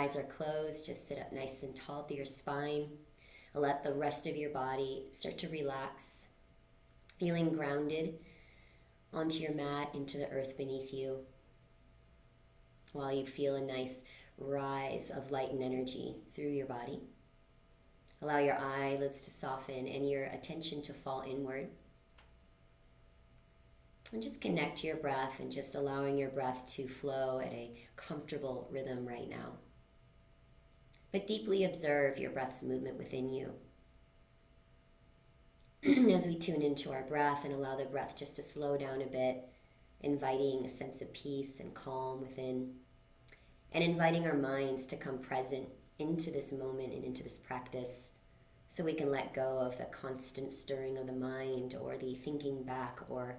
Eyes are closed. Just sit up nice and tall through your spine. Let the rest of your body start to relax, feeling grounded onto your mat, into the earth beneath you, while you feel a nice rise of light and energy through your body. Allow your eyelids to soften and your attention to fall inward. And just connect to your breath and just allowing your breath to flow at a comfortable rhythm right now. But deeply observe your breath's movement within you. As we tune into our breath and allow the breath just to slow down a bit, inviting a sense of peace and calm within, and inviting our minds to come present into this moment and into this practice, so we can let go of the constant stirring of the mind or the thinking back or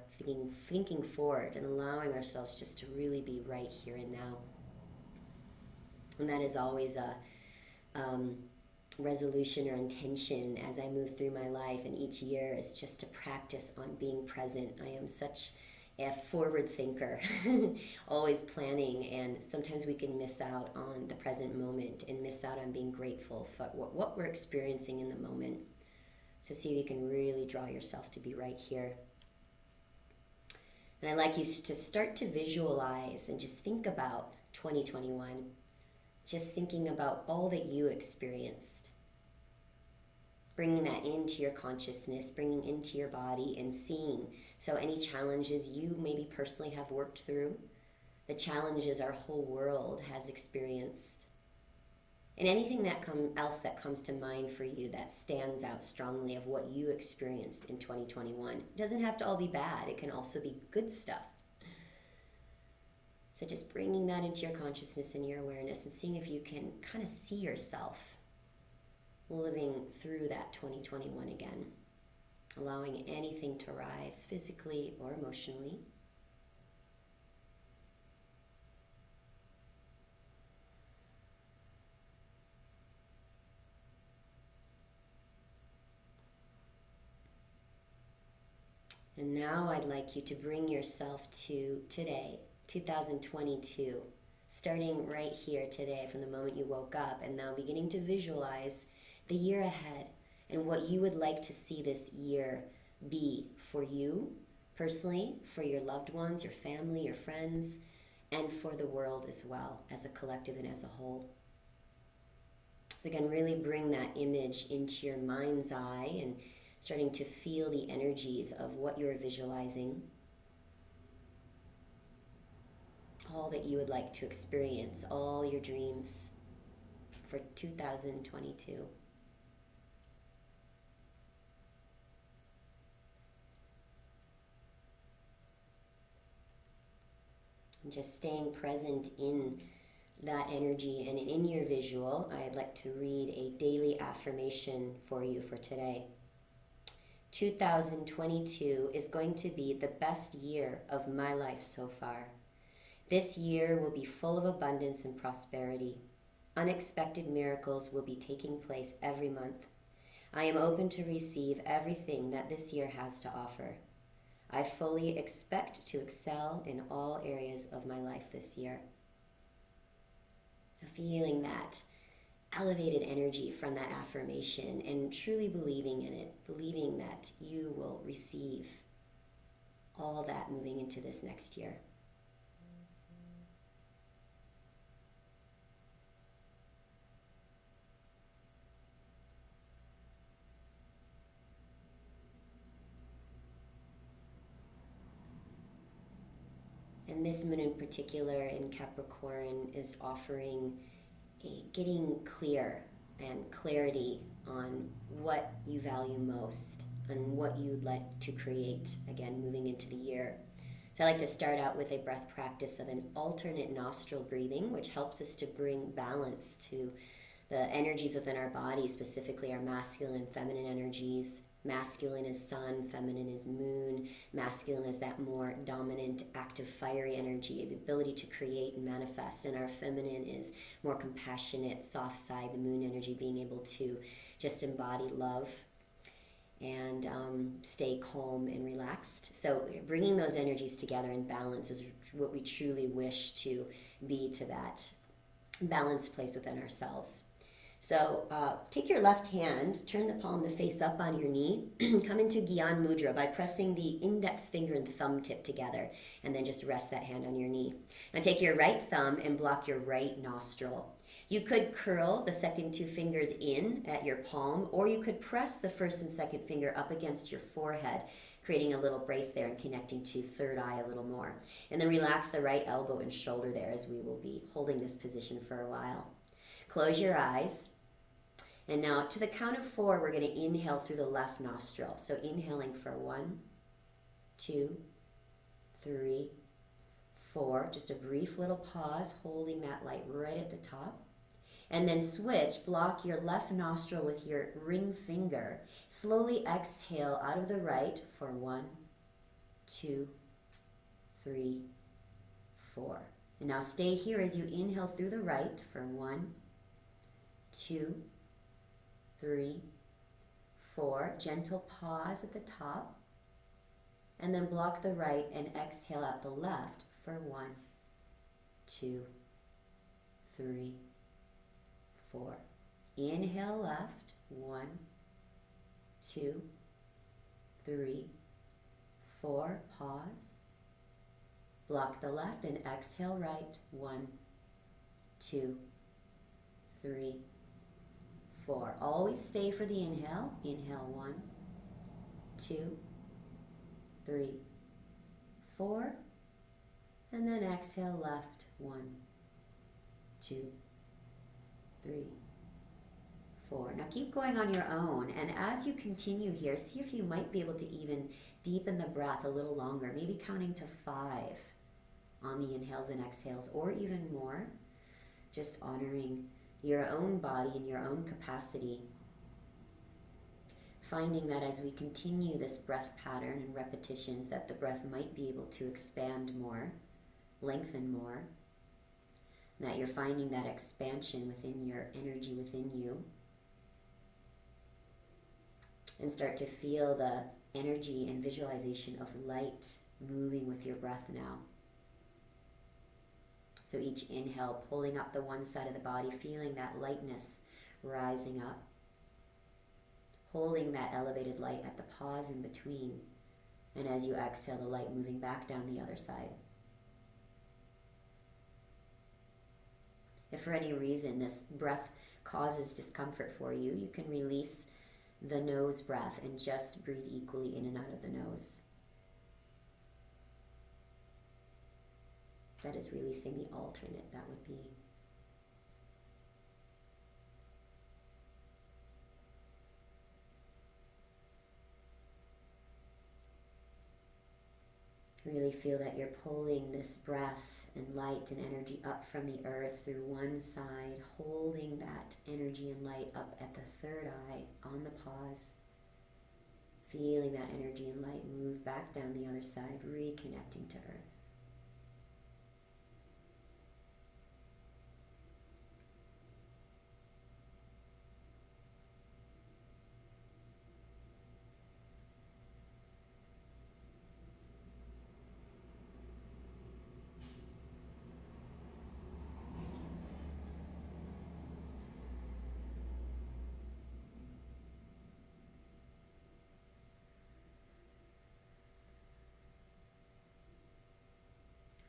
thinking forward, and allowing ourselves just to really be right here and now. And that is always a resolution or intention as I move through my life, and each year is just to practice on being present. I am such a forward thinker, always planning, and sometimes we can miss out on the present moment and miss out on being grateful for what we're experiencing in the moment. So see if you can really draw yourself to be right here. And I'd like you to start to visualize and just think about 2021. Just thinking about all that you experienced. Bringing that into your consciousness, bringing into your body and seeing. So any challenges you maybe personally have worked through, the challenges our whole world has experienced, and anything else that comes to mind for you that stands out strongly of what you experienced in 2021. It doesn't have to all be bad. It can also be good stuff. So just bringing that into your consciousness and your awareness and seeing if you can kind of see yourself living through that 2021 again. Allowing anything to rise physically or emotionally. And now I'd like you to bring yourself to today, 2022, starting right here today from the moment you woke up, and now beginning to visualize the year ahead and what you would like to see this year be for you personally, for your loved ones, your family, your friends, and for the world as well, as a collective and as a whole. So again, really bring that image into your mind's eye and starting to feel the energies of what you're visualizing. All that you would like to experience, all your dreams for 2022. And just staying present in that energy and in your visual, I'd like to read a daily affirmation for you for today. 2022 is going to be the best year of my life so far. This year will be full of abundance and prosperity. Unexpected miracles will be taking place every month. I am open to receive everything that this year has to offer. I fully expect to excel in all areas of my life this year. Feeling that elevated energy from that affirmation and truly believing in it, believing that you will receive all that moving into this next year. And this moon in particular in Capricorn is offering a getting clear and clarity on what you value most and what you'd like to create, again, moving into the year. So I like to start out with a breath practice of an alternate nostril breathing, which helps us to bring balance to the energies within our body, specifically our masculine and feminine energies. Masculine is sun, feminine is moon. Masculine is that more dominant, active, fiery energy, the ability to create and manifest. And our feminine is more compassionate, soft side, the moon energy, being able to just embody love and stay calm and relaxed. So bringing those energies together in balance is what we truly wish to be to that balanced place within ourselves. So take your left hand, turn the palm to face up on your knee, come into Gyan Mudra by pressing the index finger and thumb tip together, and then just rest that hand on your knee. Now take your right thumb and block your right nostril. You could curl the second two fingers in at your palm, or you could press the first and second finger up against your forehead, creating a little brace there and connecting to third eye a little more. And then relax the right elbow and shoulder there, as we will be holding this position for a while. Close your eyes. And now to the count of 4, we're going to inhale through the left nostril. So inhaling for 1, 2, 3, 4. Just a brief little pause, holding that light right at the top. And then switch, block your left nostril with your ring finger. Slowly exhale out of the right for 1, 2, 3, 4. And now stay here as you inhale through the right for 1, 2, 3, 4. Gentle pause at the top. And then block the right and exhale out the left for 1, 2, 3, 4. Inhale left. 1, 2, 3, 4. Pause. Block the left and exhale right. 1, 2, 3, 4. Always stay for the inhale. Inhale 1, 2, 3, 4. And then exhale left. 1, 2, 3, 4. Now keep going on your own. And as you continue here, see if you might be able to even deepen the breath a little longer. Maybe counting to 5 on the inhales and exhales, or even more. Just honoring your own body and your own capacity. Finding that as we continue this breath pattern and repetitions, that the breath might be able to expand more, lengthen more, and that you're finding that expansion within your energy within you. And start to feel the energy and visualization of light moving with your breath now. So each inhale, pulling up the one side of the body, feeling that lightness rising up. Holding that elevated light at the pause in between. And as you exhale, the light moving back down the other side. If for any reason this breath causes discomfort for you, you can release the nose breath and just breathe equally in and out of the nose. That is releasing the alternate, that would be. Really feel that you're pulling this breath and light and energy up from the earth through one side, holding that energy and light up at the third eye on the pause. Feeling that energy and light move back down the other side, reconnecting to earth.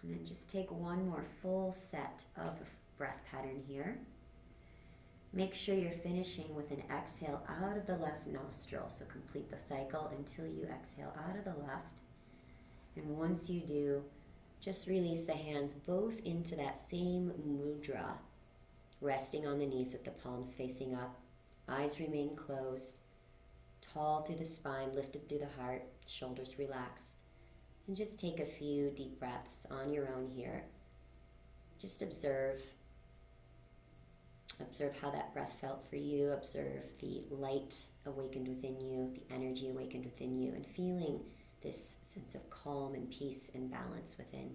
And then just take one more full set of the breath pattern here. Make sure you're finishing with an exhale out of the left nostril. So complete the cycle until you exhale out of the left. And once you do, just release the hands both into that same mudra, resting on the knees with the palms facing up. Eyes remain closed, tall through the spine, lifted through the heart, shoulders relaxed. And just take a few deep breaths on your own here. Just observe how that breath felt for you. Observe the light awakened within you, the energy awakened within you, and feeling this sense of calm and peace and balance within.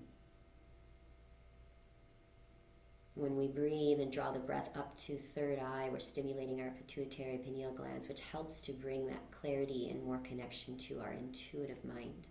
When we breathe and draw the breath up to third eye, we're stimulating our pituitary pineal glands, which helps to bring that clarity and more connection to our intuitive mind.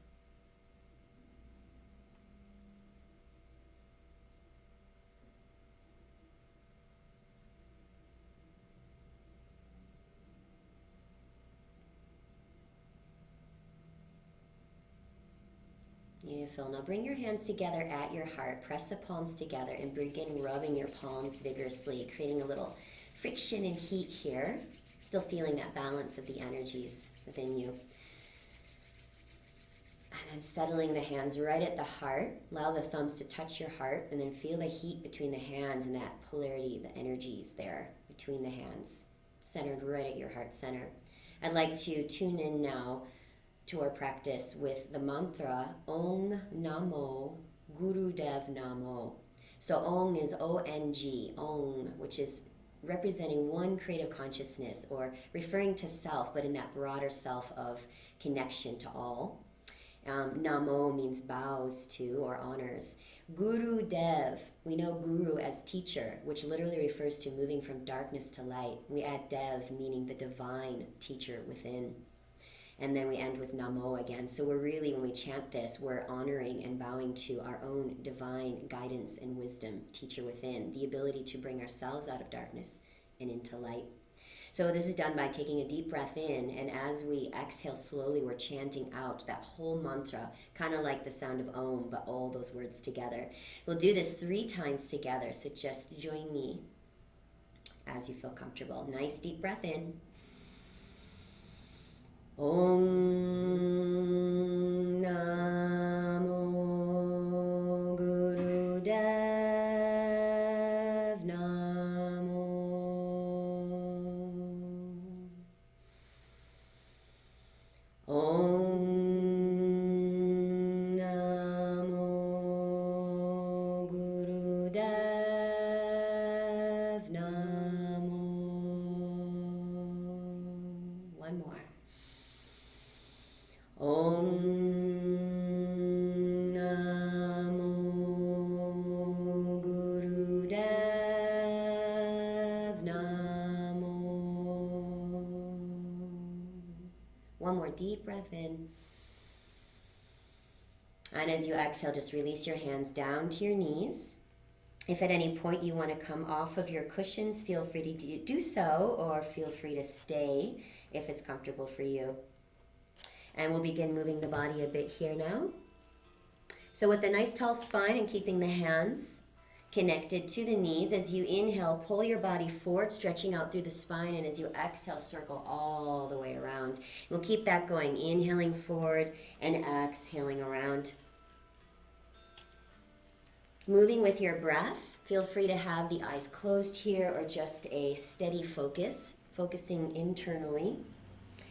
Beautiful. Now bring your hands together at your heart. Press the palms together and begin rubbing your palms vigorously, creating a little friction and heat here. Still feeling that balance of the energies within you. And then settling the hands right at the heart. Allow the thumbs to touch your heart, and then feel the heat between the hands and that polarity, the energies there between the hands, centered right at your heart center. I'd like to tune in now to our practice with the mantra Ong Namo Gurudev Namo. So Ong is O-N-G, Ong, which is representing one creative consciousness or referring to self, but in that broader self of connection to all. Namo means bows to or honors. Guru Dev, we know Guru as teacher, which literally refers to moving from darkness to light. We add Dev, meaning the divine teacher within. And then we end with Namo again. So we're really, when we chant this, we're honoring and bowing to our own divine guidance and wisdom, teacher within, the ability to bring ourselves out of darkness and into light. So this is done by taking a deep breath in, and as we exhale slowly, we're chanting out that whole mantra, kind of like the sound of Om, but all those words together. We'll do this 3 times together, so just join me as you feel comfortable. Nice deep breath in. Om Namo Gurudev Namo. Om Namo Gurudev Namo. One more. Om Namo Gurudev Namo. One more deep breath in. And as you exhale, just release your hands down to your knees. If at any point you want to come off of your cushions, feel free to do so, or feel free to stay if it's comfortable for you. And we'll begin moving the body a bit here now. So with a nice tall spine and keeping the hands connected to the knees, as you inhale, pull your body forward, stretching out through the spine, and as you exhale, circle all the way around. We'll keep that going, inhaling forward and exhaling around. Moving with your breath, feel free to have the eyes closed here or just a steady focus, focusing internally.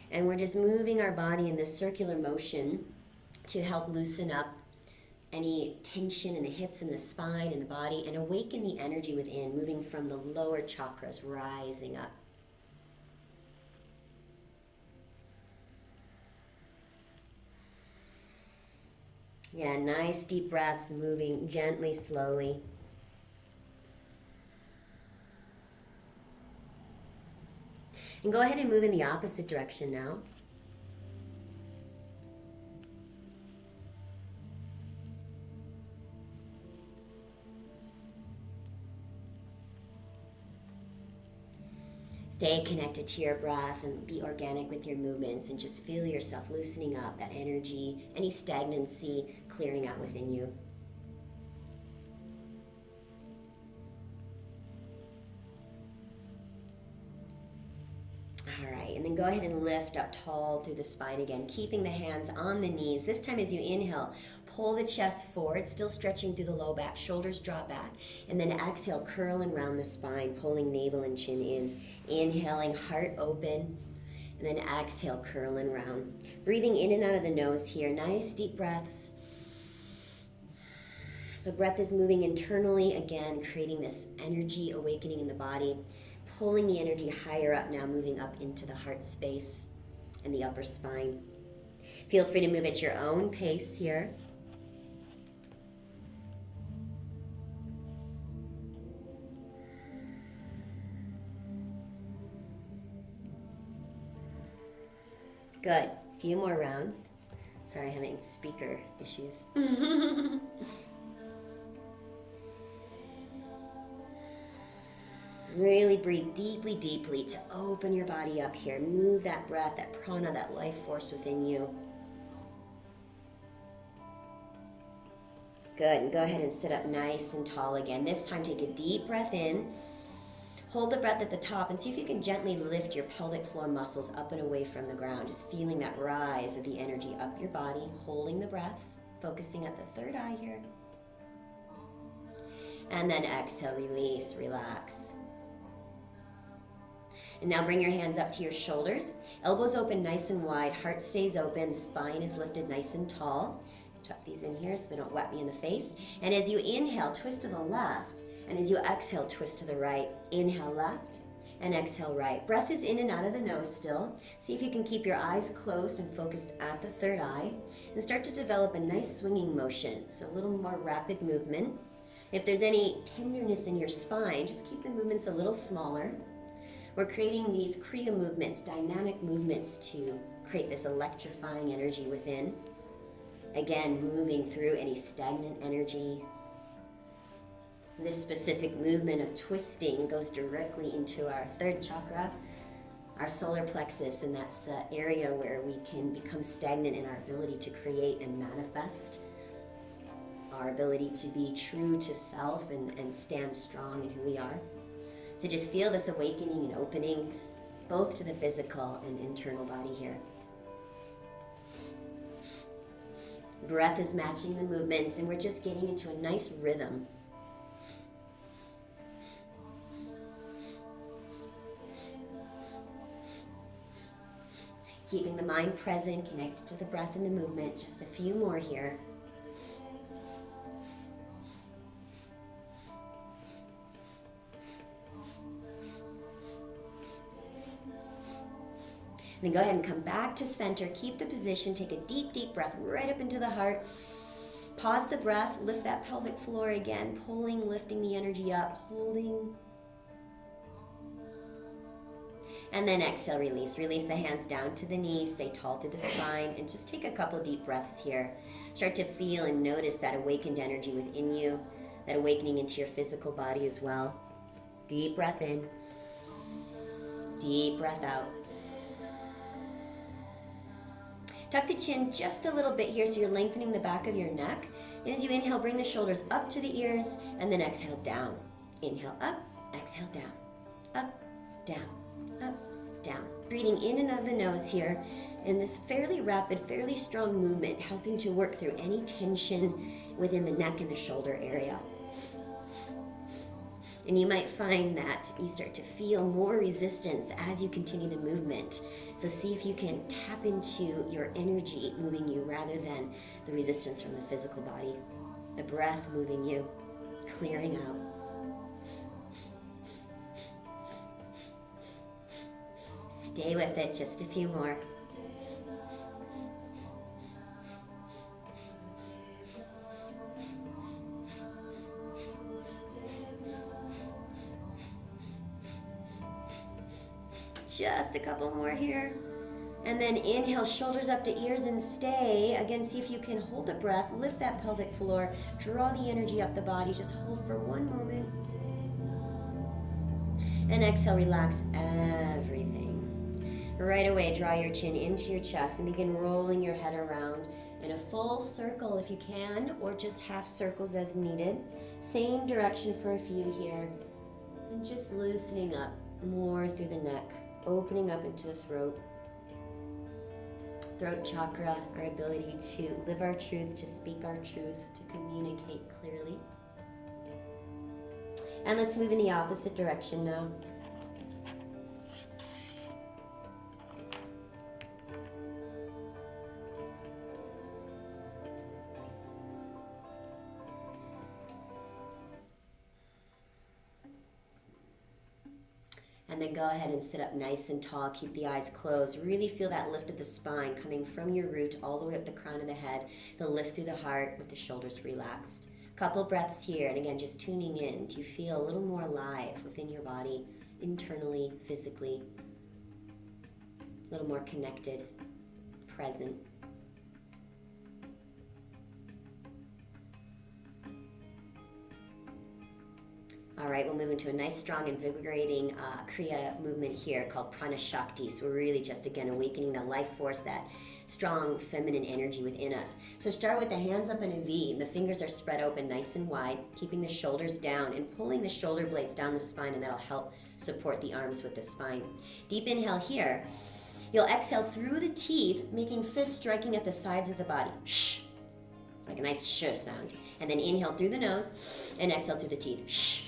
And we're just moving our body in this circular motion to help loosen up any tension in the hips and the spine and the body and awaken the energy within, moving from the lower chakras, rising up. Yeah, nice deep breaths, moving gently, slowly. And go ahead and move in the opposite direction now. Stay connected to your breath and be organic with your movements, and just feel yourself loosening up, that energy, any stagnancy clearing out within you. All right, and then go ahead and lift up tall through the spine again, keeping the hands on the knees. This time as you inhale, pull the chest forward, still stretching through the low back, shoulders drop back, and then exhale, curl and round the spine, pulling navel and chin in. Inhaling, heart open, and then exhale, curl and round. Breathing in and out of the nose here, nice deep breaths. So breath is moving internally, again, creating this energy awakening in the body. Pulling the energy higher up now, moving up into the heart space and the upper spine. Feel free to move at your own pace here. Good. A few more rounds. Sorry, having speaker issues. Really breathe deeply, deeply to open your body up here. Move that breath, that prana, that life force within you. Good, and go ahead and sit up nice and tall again. This time take a deep breath in. Hold the breath at the top and see if you can gently lift your pelvic floor muscles up and away from the ground. Just feeling that rise of the energy up your body, holding the breath, focusing at the third eye here. And then exhale, release, relax. And now bring your hands up to your shoulders. Elbows open nice and wide, heart stays open, the spine is lifted nice and tall. Tuck these in here so they don't whack me in the face. And as you inhale, twist to the left. And as you exhale, twist to the right. Inhale left and exhale right. Breath is in and out of the nose still. See if you can keep your eyes closed and focused at the third eye. And start to develop a nice swinging motion. So a little more rapid movement. If there's any tenderness in your spine, just keep the movements a little smaller. We're creating these Kriya movements, dynamic movements to create this electrifying energy within. Again, moving through any stagnant energy. This specific movement of twisting goes directly into our third chakra, our solar plexus, and that's the area where we can become stagnant in our ability to create and manifest, our ability to be true to self and stand strong in who we are. So just feel this awakening and opening both to the physical and internal body here. Breath is matching the movements, and we're just getting into a nice rhythm. Keeping the mind present, connected to the breath and the movement. Just a few more here. Then go ahead and come back to center. Keep the position. Take a deep, deep breath right up into the heart. Pause the breath. Lift that pelvic floor again. Pulling, lifting the energy up. Holding. And then exhale, release. Release the hands down to the knees. Stay tall through the spine. And just take a couple deep breaths here. Start to feel and notice that awakened energy within you. That awakening into your physical body as well. Deep breath in. Deep breath out. Tuck the chin just a little bit here so you're lengthening the back of your neck. And as you inhale, bring the shoulders up to the ears and then exhale down. Inhale up, exhale down. Up, down, up, down. Breathing in and out of the nose here in this fairly rapid, fairly strong movement, helping to work through any tension within the neck and the shoulder area. And you might find that you start to feel more resistance as you continue the movement. So see if you can tap into your energy moving you rather than the resistance from the physical body. The breath moving you, clearing out. Stay with it, just a few more. Just a couple more here. And then inhale, shoulders up to ears and stay. Again, see if you can hold the breath, lift that pelvic floor, draw the energy up the body. Just hold for one moment. And exhale, relax everything. Right away, draw your chin into your chest and begin rolling your head around in a full circle if you can, or just half circles as needed. Same direction for a few here. And just loosening up more through the neck. Opening up into the throat. Throat chakra, our ability to live our truth, to speak our truth, to communicate clearly. And let's move in the opposite direction now. And then go ahead and sit up nice and tall. Keep the eyes closed. Really feel that lift of the spine coming from your root all the way up the crown of the head. The lift through the heart with the shoulders relaxed. Couple breaths here. And again, just tuning in. Do you feel a little more alive within your body, internally, physically? A little more connected, present. All right, we'll move into a nice, strong, invigorating Kriya movement here called Prana Shakti. So we're really just, again, awakening the life force, that strong feminine energy within us. So start with the hands up in a V. The fingers are spread open nice and wide, keeping the shoulders down and pulling the shoulder blades down the spine, and that'll help support the arms with the spine. Deep inhale here. You'll exhale through the teeth, making fists striking at the sides of the body. Shh. Like a nice sh sound. And then inhale through the nose and exhale through the teeth. Shh.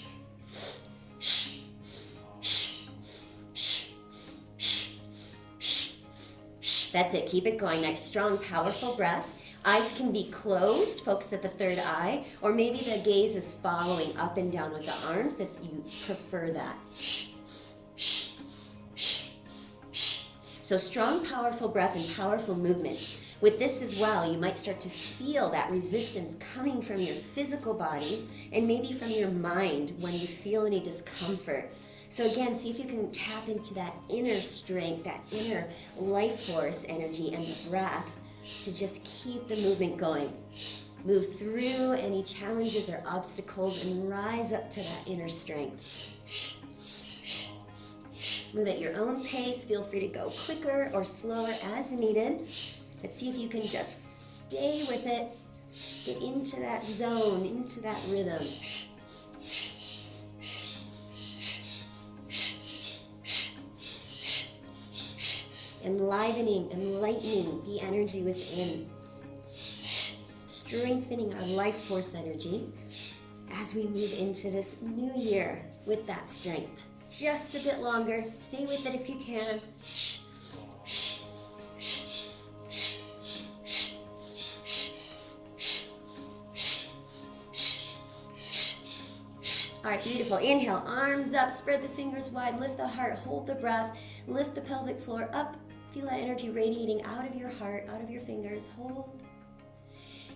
That's it. Keep it going. Nice, strong, powerful breath. Eyes can be closed, focus at the third eye, or maybe the gaze is following up and down with the arms if you prefer that. So strong, powerful breath and powerful movement. With this as well, you might start to feel that resistance coming from your physical body and maybe from your mind when you feel any discomfort. So again, see if you can tap into that inner strength, that inner life force energy and the breath to just keep the movement going. Move through any challenges or obstacles and rise up to that inner strength. Move at your own pace. Feel free to go quicker or slower as needed. But see if you can just stay with it. Get into that zone, into that rhythm. Enlivening, enlightening the energy within. Strengthening our life force energy as we move into this new year with that strength. Just a bit longer. Stay with it if you can. All right, beautiful. Inhale, arms up, spread the fingers wide, lift the heart, hold the breath, lift the pelvic floor up. Feel that energy radiating out of your heart, out of your fingers. Hold.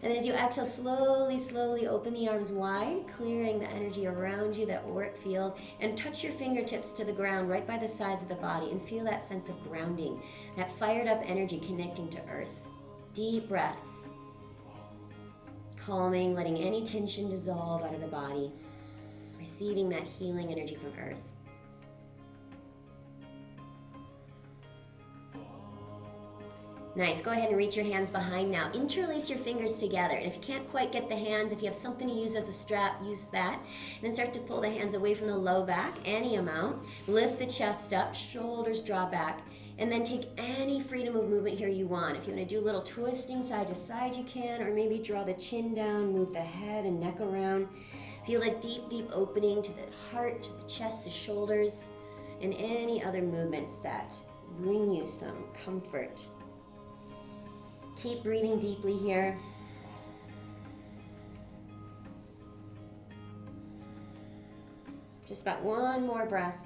And then as you exhale, slowly, slowly open the arms wide, clearing the energy around you, that auric field, and touch your fingertips to the ground right by the sides of the body and feel that sense of grounding, that fired up energy connecting to earth. Deep breaths. Calming, letting any tension dissolve out of the body. Receiving that healing energy from earth. Nice. Go ahead and reach your hands behind now. Interlace your fingers together. And if you can't quite get the hands, if you have something to use as a strap, use that. And then start to pull the hands away from the low back, any amount. Lift the chest up, shoulders draw back. And then take any freedom of movement here you want. If you want to do a little twisting side to side, you can. Or maybe draw the chin down, move the head and neck around. Feel a deep, deep opening to the heart, to the chest, the shoulders, and any other movements that bring you some comfort. Keep breathing deeply here. Just about one more breath.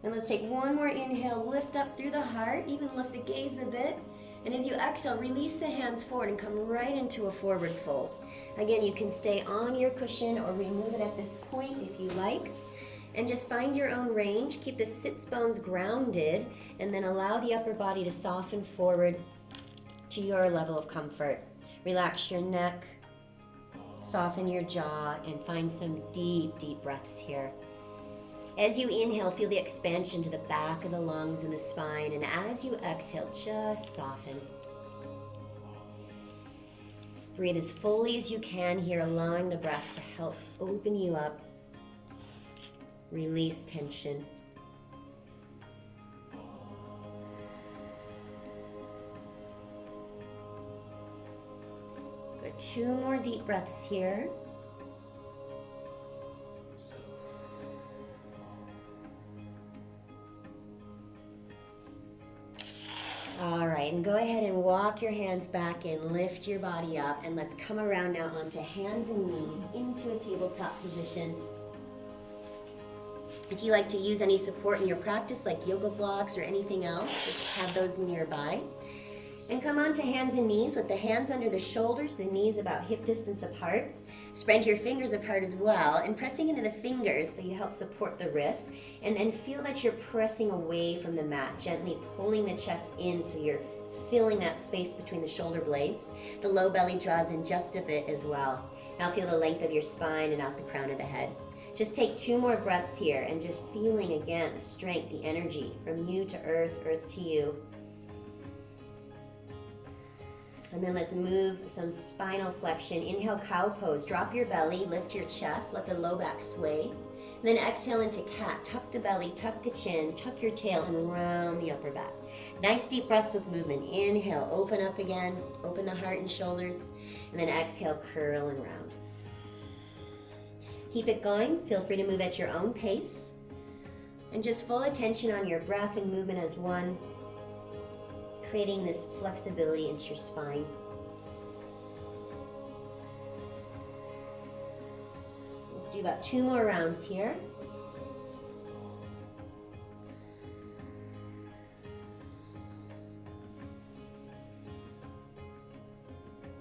And let's take one more inhale, lift up through the heart, even lift the gaze a bit. And as you exhale, release the hands forward and come right into a forward fold. Again, you can stay on your cushion or remove it at this point if you like. And just find your own range. Keep the sits bones grounded and then allow the upper body to soften forward to your level of comfort. Relax your neck, soften your jaw, and find some deep, deep breaths here. As you inhale, feel the expansion to the back of the lungs and the spine. And as you exhale, just soften. Breathe as fully as you can here, allowing the breath to help open you up. Release tension. Good. 2 more deep breaths here. All right, and go ahead and walk your hands back in, lift your body up, and let's come around now onto hands and knees into a tabletop position. If you like to use any support in your practice, like yoga blocks or anything else, just have those nearby. And come on to hands and knees with the hands under the shoulders, the knees about hip distance apart. Spread your fingers apart as well, and pressing into the fingers so you help support the wrists. And then feel that you're pressing away from the mat, gently pulling the chest in so you're filling that space between the shoulder blades. The low belly draws in just a bit as well. Now feel the length of your spine and out the crown of the head. Just take 2 more breaths here and just feeling again the strength, the energy from you to earth, earth to you. And then let's move some spinal flexion. Inhale, cow pose. Drop your belly, lift your chest, let the low back sway. And then exhale into cat. Tuck the belly, tuck the chin, tuck your tail, and round the upper back. Nice deep breaths with movement. Inhale, open up again. Open the heart and shoulders. And then exhale, curl and round. Keep it going. Feel free to move at your own pace. And just full attention on your breath and movement as one, creating this flexibility into your spine. Let's do about 2 more rounds here.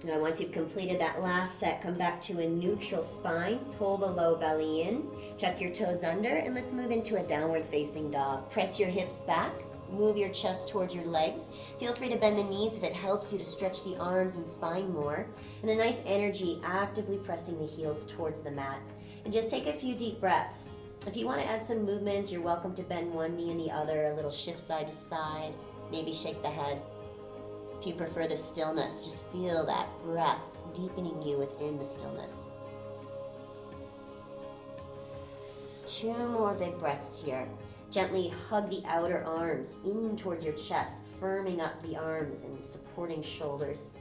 Now once you've completed that last set, come back to a neutral spine, pull the low belly in, tuck your toes under, and let's move into a downward facing dog. Press your hips back, move your chest towards your legs. Feel free to bend the knees if it helps you to stretch the arms and spine more. And a nice energy, actively pressing the heels towards the mat. And just take a few deep breaths. If you want to add some movements, you're welcome to bend one knee and the other, a little shift side to side, maybe shake the head. If you prefer the stillness, just feel that breath deepening you within the stillness. 2 more big breaths here. Gently hug the outer arms in towards your chest, firming up the arms and supporting shoulders.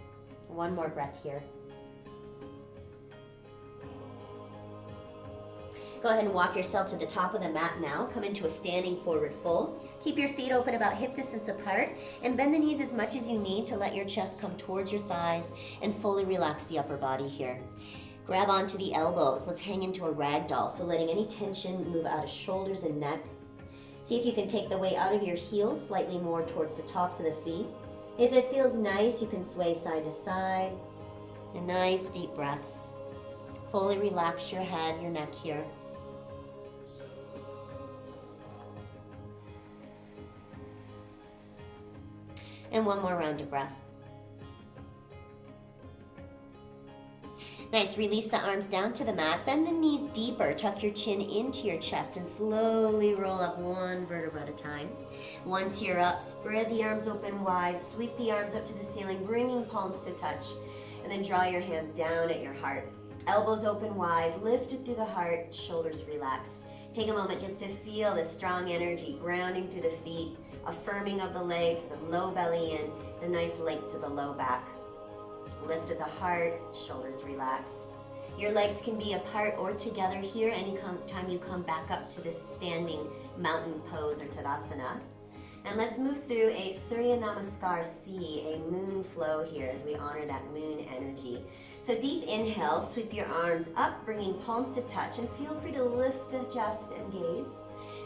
1 more breath here. Go ahead and walk yourself to the top of the mat now. Come into a standing forward fold. Keep your feet open about hip distance apart and bend the knees as much as you need to let your chest come towards your thighs and fully relax the upper body here. Grab onto the elbows. Let's hang into a ragdoll, so letting any tension move out of shoulders and neck. See if you can take the weight out of your heels slightly more towards the tops of the feet. If it feels nice, you can sway side to side. And nice deep breaths. Fully relax your head, your neck here. And 1 more round of breath. Nice, release the arms down to the mat, bend the knees deeper, tuck your chin into your chest and slowly roll up 1 vertebra at a time. Once you're up, spread the arms open wide, sweep the arms up to the ceiling, bringing palms to touch, and then draw your hands down at your heart. Elbows open wide, lifted through the heart, shoulders relaxed. Take a moment just to feel this strong energy grounding through the feet, affirming of the legs, the low belly in, a nice length to the low back. Lift at the heart, shoulders relaxed. Your legs can be apart or together here anytime you come back up to this standing mountain pose or Tadasana. And let's move through a Surya Namaskar C, a moon flow here as we honor that moon energy. So deep inhale, sweep your arms up, bringing palms to touch, and feel free to lift the chest and gaze.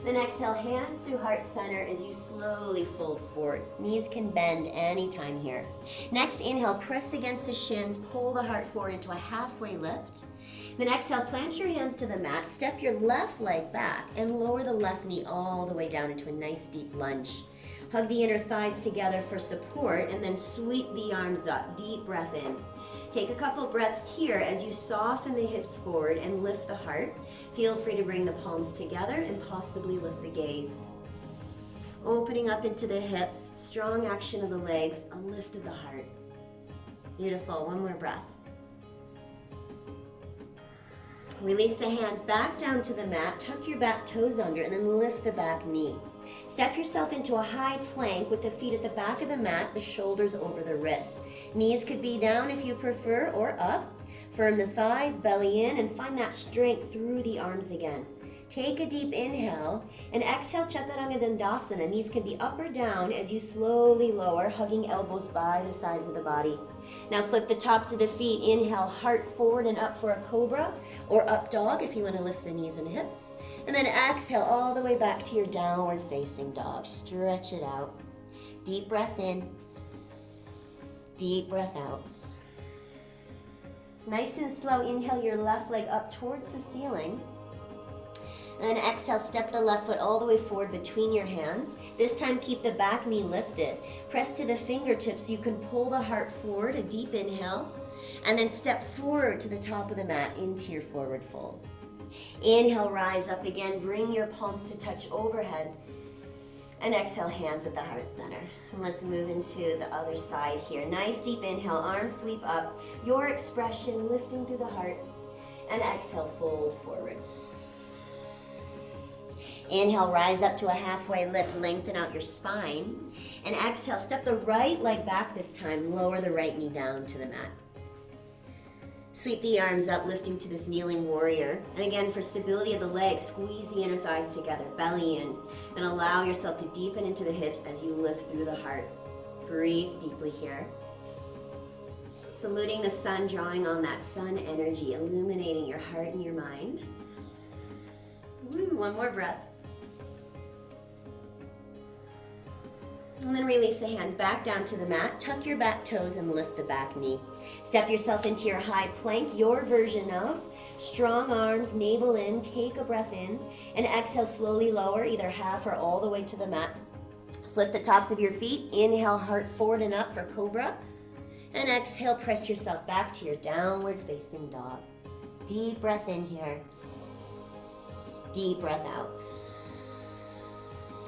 Then exhale, hands through heart center as you slowly fold forward. Knees can bend anytime here. Next, inhale, press against the shins, pull the heart forward into a halfway lift. Then exhale, plant your hands to the mat, step your left leg back, and lower the left knee all the way down into a nice deep lunge. Hug the inner thighs together for support, and then sweep the arms up. Deep breath in. Take a couple breaths here as you soften the hips forward and lift the heart. Feel free to bring the palms together and possibly lift the gaze. Opening up into the hips, strong action of the legs, a lift of the heart. Beautiful, 1 more breath. Release the hands back down to the mat, tuck your back toes under, and then lift the back knee. Step yourself into a high plank with the feet at the back of the mat, the shoulders over the wrists. Knees could be down if you prefer, or up. Firm the thighs, belly in, and find that strength through the arms again. Take a deep inhale, and exhale, Chaturanga Dandasana. Knees can be up or down as you slowly lower, hugging elbows by the sides of the body. Now flip the tops of the feet. Inhale, heart forward and up for a cobra, or up dog if you want to lift the knees and hips. And then exhale all the way back to your downward facing dog. Stretch it out. Deep breath in. Deep breath out. Nice and slow, inhale your left leg up towards the ceiling. And then exhale, step the left foot all the way forward between your hands. This time keep the back knee lifted. Press to the fingertips so you can pull the heart forward, a deep inhale. And then step forward to the top of the mat into your forward fold. Inhale, rise up again. Bring your palms to touch overhead. And exhale, hands at the heart center. And let's move into the other side here. Nice deep inhale, arms sweep up. Your expression lifting through the heart. And exhale, fold forward. Inhale, rise up to a halfway lift, lengthen out your spine. And exhale, step the right leg back this time, lower the right knee down to the mat. Sweep the arms up, lifting to this kneeling warrior. And again, for stability of the legs, squeeze the inner thighs together, belly in, and allow yourself to deepen into the hips as you lift through the heart. Breathe deeply here. Saluting the sun, drawing on that sun energy, illuminating your heart and your mind. Woo, one more breath. And then release the hands back down to the mat. Tuck your back toes and lift the back knee. Step yourself into your high plank, your version of strong arms, navel in, take a breath in, and exhale, slowly lower, either half or all the way to the mat. Flip the tops of your feet. Inhale, heart forward and up for cobra. And exhale, press yourself back to your downward facing dog. Deep breath in here. Deep breath out.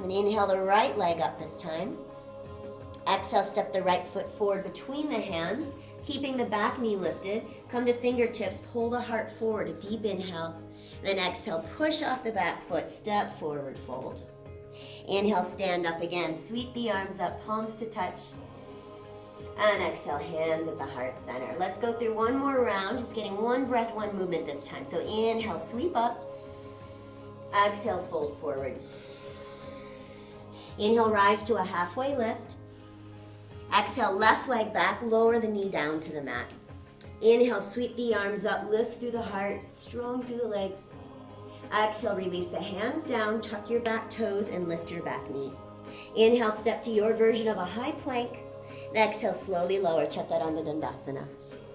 And inhale the right leg up this time. Exhale, step the right foot forward between the hands, keeping the back knee lifted. Come to fingertips, pull the heart forward, a deep inhale. Then exhale, push off the back foot, step forward, fold. Inhale, stand up again. Sweep the arms up, palms to touch. And exhale, hands at the heart center. Let's go through one more round, just getting one breath, one movement this time. So inhale, sweep up. Exhale, fold forward. Inhale, rise to a halfway lift. Exhale, left leg back, lower the knee down to the mat. Inhale, sweep the arms up, lift through the heart, strong through the legs. Exhale, release the hands down, tuck your back toes, and lift your back knee. Inhale, step to your version of a high plank. And exhale, slowly lower, Chaturanga Dandasana.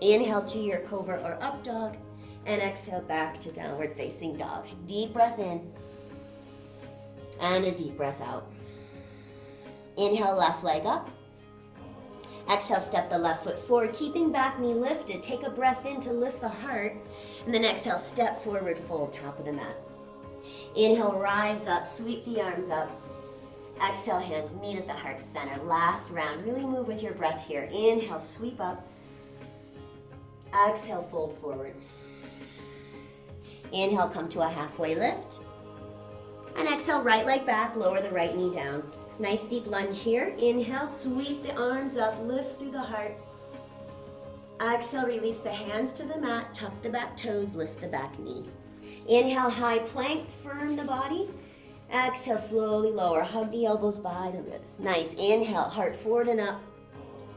Inhale to your cobra or up dog, and exhale back to downward facing dog. Deep breath in, and a deep breath out. Inhale, left leg up. Exhale, step the left foot forward, keeping back knee lifted. Take a breath in to lift the heart. And then exhale, step forward, fold top of the mat. Inhale, rise up, sweep the arms up. Exhale, hands meet at the heart center. Last round, really move with your breath here. Inhale, sweep up. Exhale, fold forward. Inhale, come to a halfway lift. And exhale, right leg back, lower the right knee down. Nice deep lunge here. Inhale, sweep the arms up, lift through the heart. Exhale, release the hands to the mat, tuck the back toes, lift the back knee. Inhale, high plank, firm the body. Exhale, slowly lower, hug the elbows by the ribs. Nice, inhale, heart forward and up.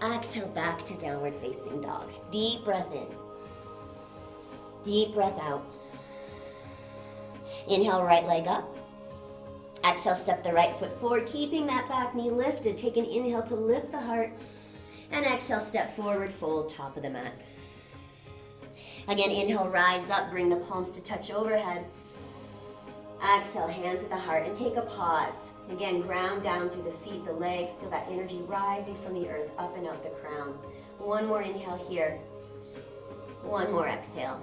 Exhale, back to downward facing dog. Deep breath in. Deep breath out. Inhale, right leg up. Exhale, step the right foot forward, keeping that back knee lifted. Take an inhale to lift the heart. And exhale, step forward, fold top of the mat. Again, inhale, rise up, bring the palms to touch overhead. Exhale, hands at the heart, and take a pause. Again, ground down through the feet, the legs. Feel that energy rising from the earth, up and out the crown. One more inhale here. One more exhale.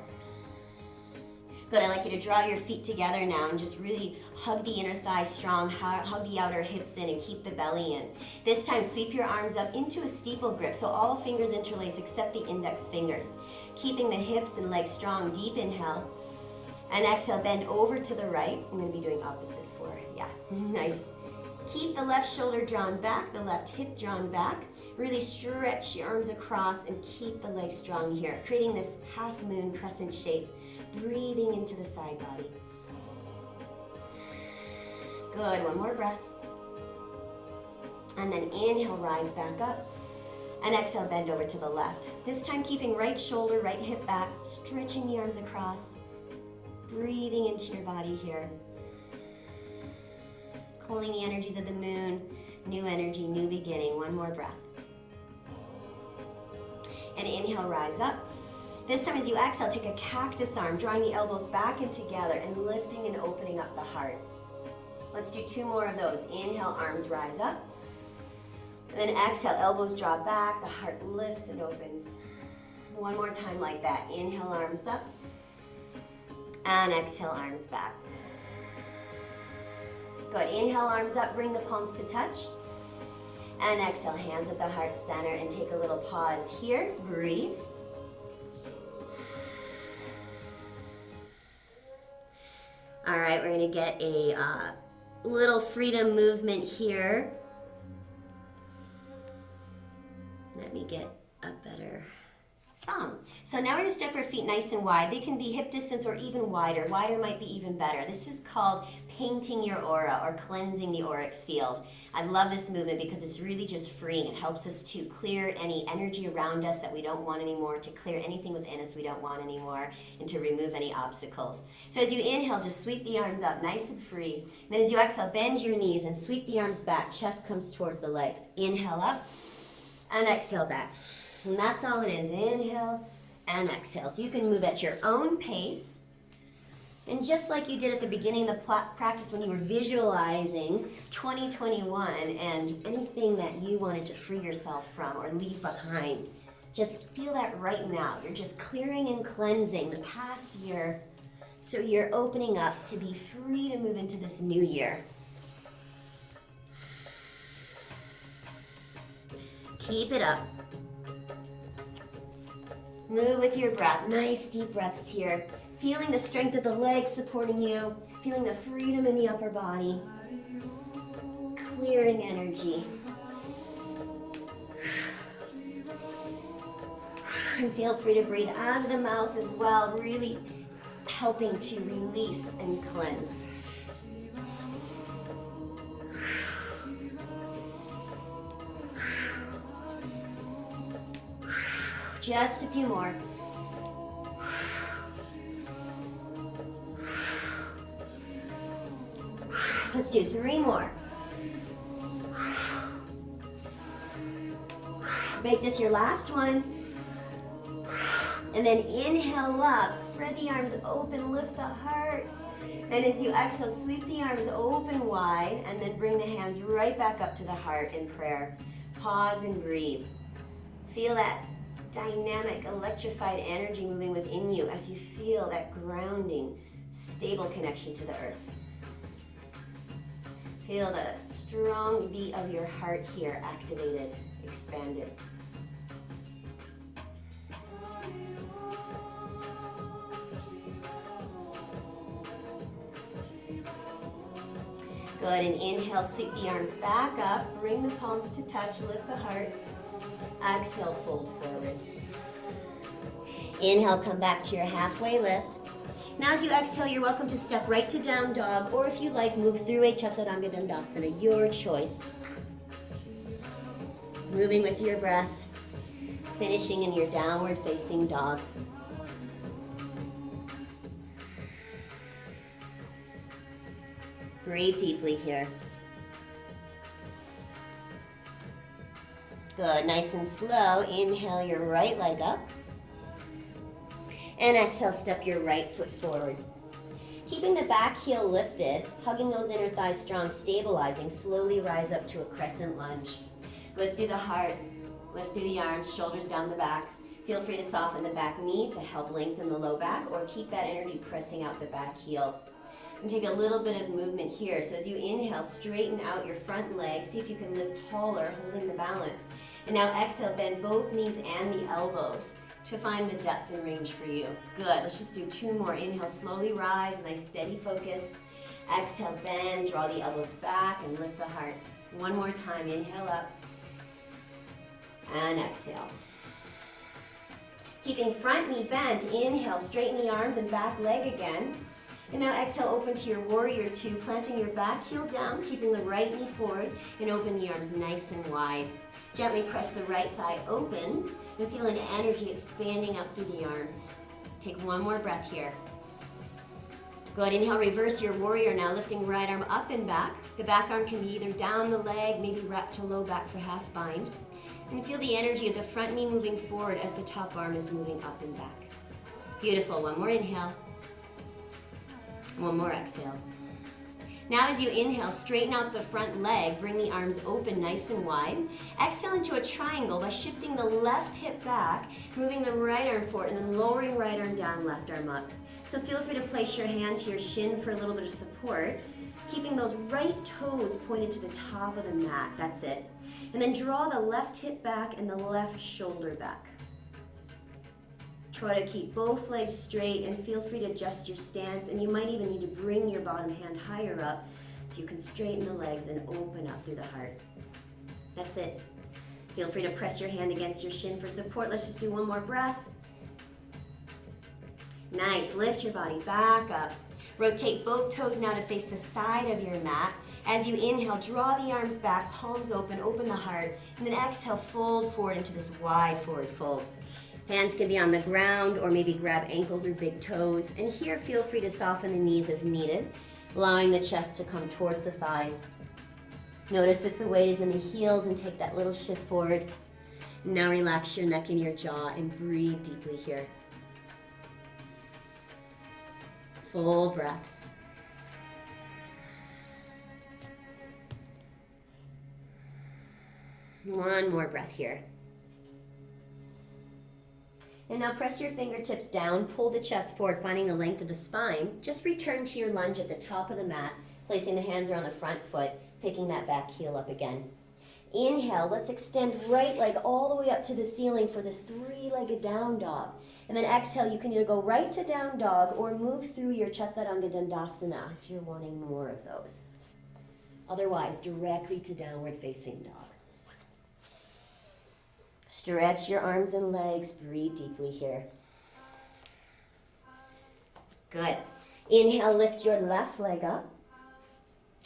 Good, I'd like you to draw your feet together now and just really hug the inner thighs strong, hug the outer hips in, and keep the belly in. This time, sweep your arms up into a steeple grip, so all fingers interlace except the index fingers. Keeping the hips and legs strong, deep inhale. And exhale, bend over to the right. I'm going to be doing opposite for, yeah, nice. Keep the left shoulder drawn back, the left hip drawn back. Really stretch your arms across and keep the legs strong here, creating this half moon crescent shape. Breathing into the side body. Good, one more breath. And then inhale, rise back up. And exhale, bend over to the left. This time keeping right shoulder, right hip back, stretching the arms across. Breathing into your body here. Calling the energies of the moon. New energy, new beginning. One more breath. And inhale, rise up. This time as you exhale, take a cactus arm, drawing the elbows back and together and lifting and opening up the heart. Let's do two more of those. Inhale, arms rise up. And then exhale, elbows draw back, the heart lifts and opens. One more time like that. Inhale, arms up. And exhale, arms back. Good. Inhale, arms up. Bring the palms to touch. And exhale, hands at the heart center. And take a little pause here. Breathe. All right, we're going to get a little freedom movement here. Let me get a better song. So now we're going to step our feet nice and wide. They can be hip distance or even wider. Wider might be even better. This is called painting your aura or cleansing the auric field. I love this movement because it's really just freeing. It helps us to clear any energy around us that we don't want anymore, to clear anything within us we don't want anymore, and to remove any obstacles. So as you inhale, just sweep the arms up nice and free. Then as you exhale, bend your knees and sweep the arms back. Chest comes towards the legs. Inhale up and exhale back. And that's all it is. Inhale and exhale. So you can move at your own pace. And just like you did at the beginning of the practice when you were visualizing 2021 and anything that you wanted to free yourself from or leave behind, just feel that right now. You're just clearing and cleansing the past year so you're opening up to be free to move into this new year. Keep it up. Move with your breath. Nice deep breaths here. Feeling the strength of the legs supporting you. Feeling the freedom in the upper body. Clearing energy. And feel free to breathe out of the mouth as well, really helping to release and cleanse. Just a few more. Let's do 3 more. Make this your last one. And then inhale up, spread the arms open, lift the heart. And as you exhale, sweep the arms open wide, and then bring the hands right back up to the heart in prayer. Pause and breathe. Feel that dynamic, electrified energy moving within you as you feel that grounding, stable connection to the earth. Feel the strong beat of your heart here, activated, expanded. Good, and inhale, sweep the arms back up, bring the palms to touch, lift the heart. Exhale, fold forward. Inhale, come back to your halfway lift. Now as you exhale, you're welcome to step right to down dog, or if you like, move through a Chaturanga Dandasana, your choice. Moving with your breath, finishing in your downward facing dog. Breathe deeply here. Good, nice and slow. Inhale your right leg up. And exhale, step your right foot forward. Keeping the back heel lifted, hugging those inner thighs strong, stabilizing, slowly rise up to a crescent lunge. Lift through the heart, lift through the arms, shoulders down the back. Feel free to soften the back knee to help lengthen the low back, or keep that energy pressing out the back heel. And take a little bit of movement here. So as you inhale, straighten out your front leg. See if you can lift taller, holding the balance. And now exhale, bend both knees and the elbows to find the depth and range for you. Good, let's just do 2 more. Inhale, slowly rise, nice steady focus. Exhale, bend, draw the elbows back and lift the heart. 1 more time, inhale up. And exhale. Keeping front knee bent, inhale, straighten the arms and back leg again. And now exhale, open to your warrior 2, planting your back heel down, keeping the right knee forward, and open the arms nice and wide. Gently press the right thigh open, and feel an energy expanding up through the arms. Take 1 more breath here. Good, inhale, reverse your warrior now, lifting right arm up and back. The back arm can be either down the leg, maybe wrapped to low back for half bind. And feel the energy of the front knee moving forward as the top arm is moving up and back. Beautiful, 1 more inhale. 1 more exhale. Now as you inhale, straighten out the front leg, bring the arms open nice and wide. Exhale into a triangle by shifting the left hip back, moving the right arm forward, and then lowering right arm down, left arm up. So feel free to place your hand to your shin for a little bit of support, keeping those right toes pointed to the top of the mat. That's it. And then draw the left hip back and the left shoulder back. Try to keep both legs straight and feel free to adjust your stance, and you might even need to bring your bottom hand higher up so you can straighten the legs and open up through the heart. That's it. Feel free to press your hand against your shin for support. Let's just do one more breath. Nice. Lift your body back up. Rotate both toes now to face the side of your mat. As you inhale, draw the arms back, palms open, open the heart, and then exhale, fold forward into this wide forward fold. Hands can be on the ground or maybe grab ankles or big toes. And here, feel free to soften the knees as needed, allowing the chest to come towards the thighs. Notice if the weight is in the heels and take that little shift forward. Now relax your neck and your jaw and breathe deeply here. Full breaths. One more breath here. And now press your fingertips down, pull the chest forward, finding the length of the spine. Just return to your lunge at the top of the mat, placing the hands around the front foot, picking that back heel up again. Inhale, let's extend right leg all the way up to the ceiling for this three-legged down dog. And then exhale, you can either go right to down dog or move through your Chaturanga Dandasana if you're wanting more of those. Otherwise, directly to downward facing dog. Stretch your arms and legs. Breathe deeply here. Good. Inhale, lift your left leg up.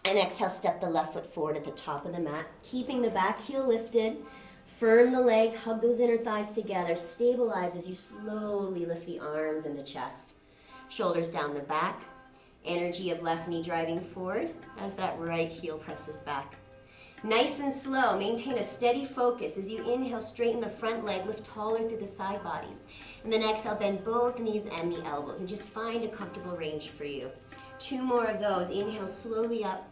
And exhale, step the left foot forward at the top of the mat. Keeping the back heel lifted. Firm the legs, hug those inner thighs together. Stabilize as you slowly lift the arms and the chest. Shoulders down the back. Energy of left knee driving forward as that right heel presses back. Nice and slow, maintain a steady focus. As you inhale, straighten the front leg, lift taller through the side bodies. And then exhale, bend both knees and the elbows, and just find a comfortable range for you. 2 more of those. Inhale, slowly up.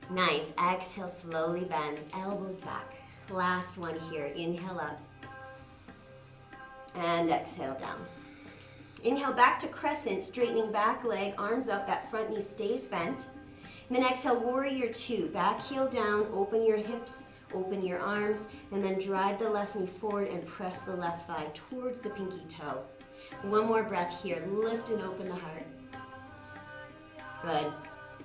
Nice. Exhale, slowly bend, elbows back. Last one here. Inhale up. And exhale down. Inhale back to crescent, straightening back leg, arms up, that front knee stays bent. And then exhale, warrior 2. Back heel down, open your hips, open your arms, and then drive the left knee forward and press the left thigh towards the pinky toe. One more breath here. Lift and open the heart. Good.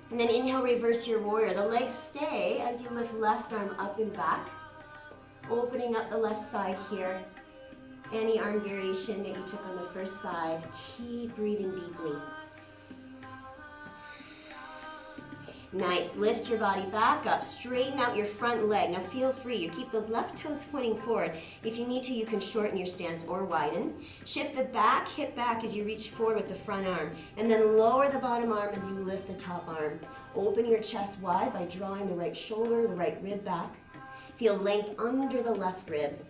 And then inhale, reverse your warrior. The legs stay as you lift left arm up and back, opening up the left side here. Any arm variation that you took on the first side. Keep breathing deeply. Nice. Lift your body back up. Straighten out your front leg. Now feel free. You keep those left toes pointing forward. If you need to, you can shorten your stance or widen. Shift the back hip back as you reach forward with the front arm. And then lower the bottom arm as you lift the top arm. Open your chest wide by drawing the right shoulder, the right rib back. Feel length under the left rib.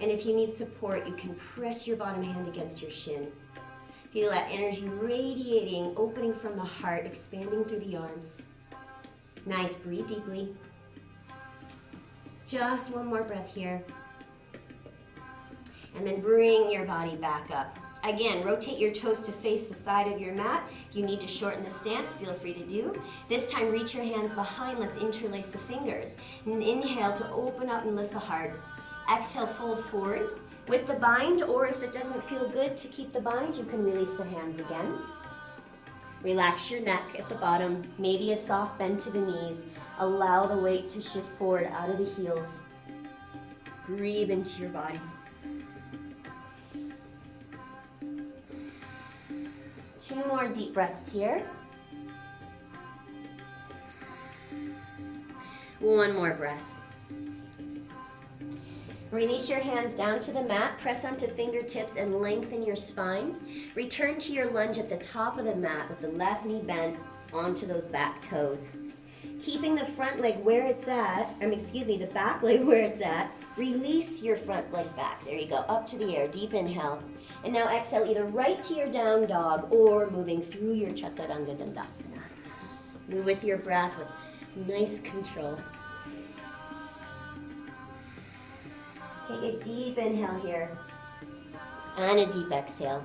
And if you need support, you can press your bottom hand against your shin. Feel that energy radiating, opening from the heart, expanding through the arms. Nice, breathe deeply. Just one more breath here. And then bring your body back up. Again, rotate your toes to face the side of your mat. If you need to shorten the stance, feel free to do. This time, reach your hands behind. Let's interlace the fingers. And inhale to open up and lift the heart. Exhale, fold forward with the bind, or if it doesn't feel good to keep the bind, you can release the hands again. Relax your neck at the bottom, maybe a soft bend to the knees. Allow the weight to shift forward out of the heels. Breathe into your body. Two more deep breaths here. One more breath. Release your hands down to the mat, press onto fingertips and lengthen your spine. Return to your lunge at the top of the mat with the left knee bent onto those back toes. Keeping the front leg where it's at, the back leg where it's at, release your front leg back. There you go, up to the air, deep inhale. And now exhale either right to your down dog or moving through your Chaturanga Dandasana. Move with your breath with nice control. Take a deep inhale here and a deep exhale.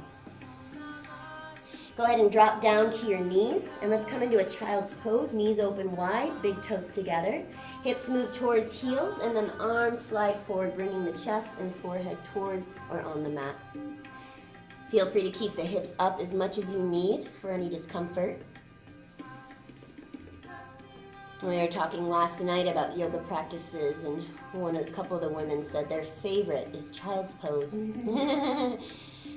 Go ahead and drop down to your knees, and let's come into a child's pose. Knees open wide, big toes together. Hips move towards heels, and then arms slide forward, bringing the chest and forehead towards or on the mat. Feel free to keep the hips up as much as you need for any discomfort. We were talking last night about yoga practices, and a couple of the women said their favorite is child's pose.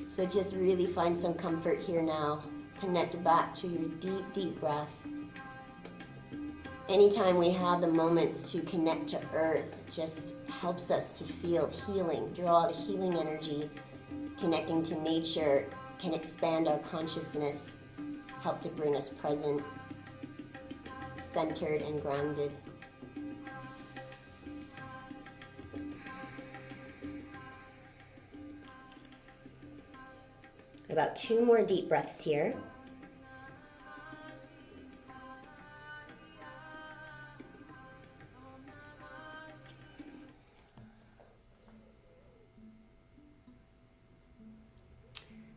So just really find some comfort here now. Connect back to your deep, deep breath. Anytime we have the moments to connect to earth, just helps us to feel healing, draw the healing energy. Connecting to nature can expand our consciousness, help to bring us present, centered and grounded. About 2 more deep breaths here.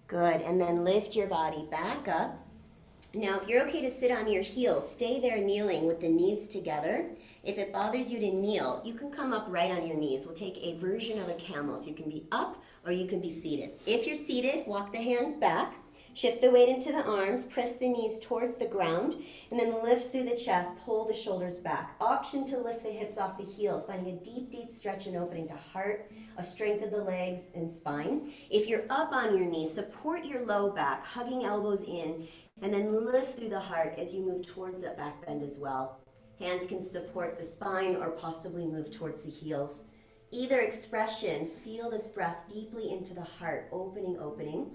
Good, and then lift your body back up. Now, if you're okay to sit on your heels, stay there kneeling with the knees together. If it bothers you to kneel, you can come up right on your knees. We'll take a version of a camel, so you can be up or you can be seated. If you're seated, walk the hands back, shift the weight into the arms, press the knees towards the ground, and then lift through the chest, pull the shoulders back. Option to lift the hips off the heels, finding a deep, deep stretch and opening to heart, a strength of the legs and spine. If you're up on your knees, support your low back, hugging elbows in, and then lift through the heart as you move towards that back bend as well. Hands can support the spine or possibly move towards the heels. Either expression, feel this breath deeply into the heart, opening, opening.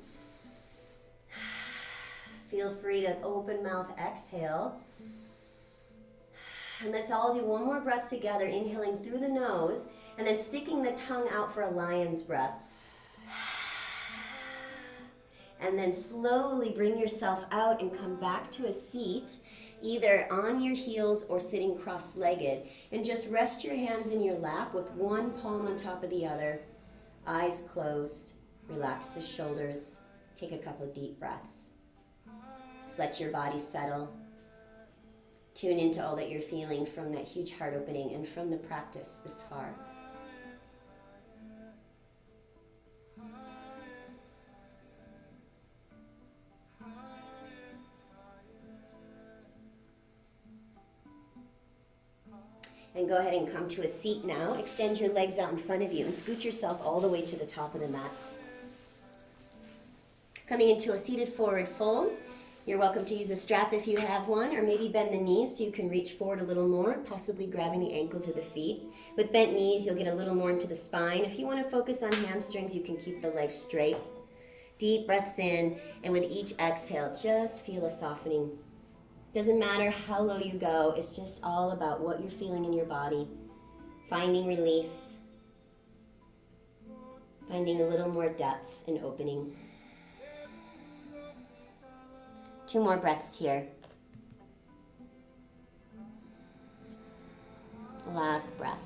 Feel free to open mouth, exhale. And let's all do one more breath together, inhaling through the nose, and then sticking the tongue out for a lion's breath. And then slowly bring yourself out and come back to a seat, either on your heels or sitting cross-legged. And just rest your hands in your lap with one palm on top of the other. Eyes closed. Relax the shoulders. Take a couple of deep breaths. Just let your body settle. Tune into all that you're feeling from that huge heart opening and from the practice this far. And go ahead and come to a seat now. Extend your legs out in front of you and scoot yourself all the way to the top of the mat. Coming into a seated forward fold. You're welcome to use a strap if you have one, or maybe bend the knees so you can reach forward a little more, possibly grabbing the ankles or the feet. With bent knees, you'll get a little more into the spine. If you want to focus on hamstrings, you can keep the legs straight. Deep breaths in, and with each exhale, just feel a softening. Doesn't matter how low you go, it's just all about what you're feeling in your body. Finding release, finding a little more depth and opening. 2 more breaths here. Last breath.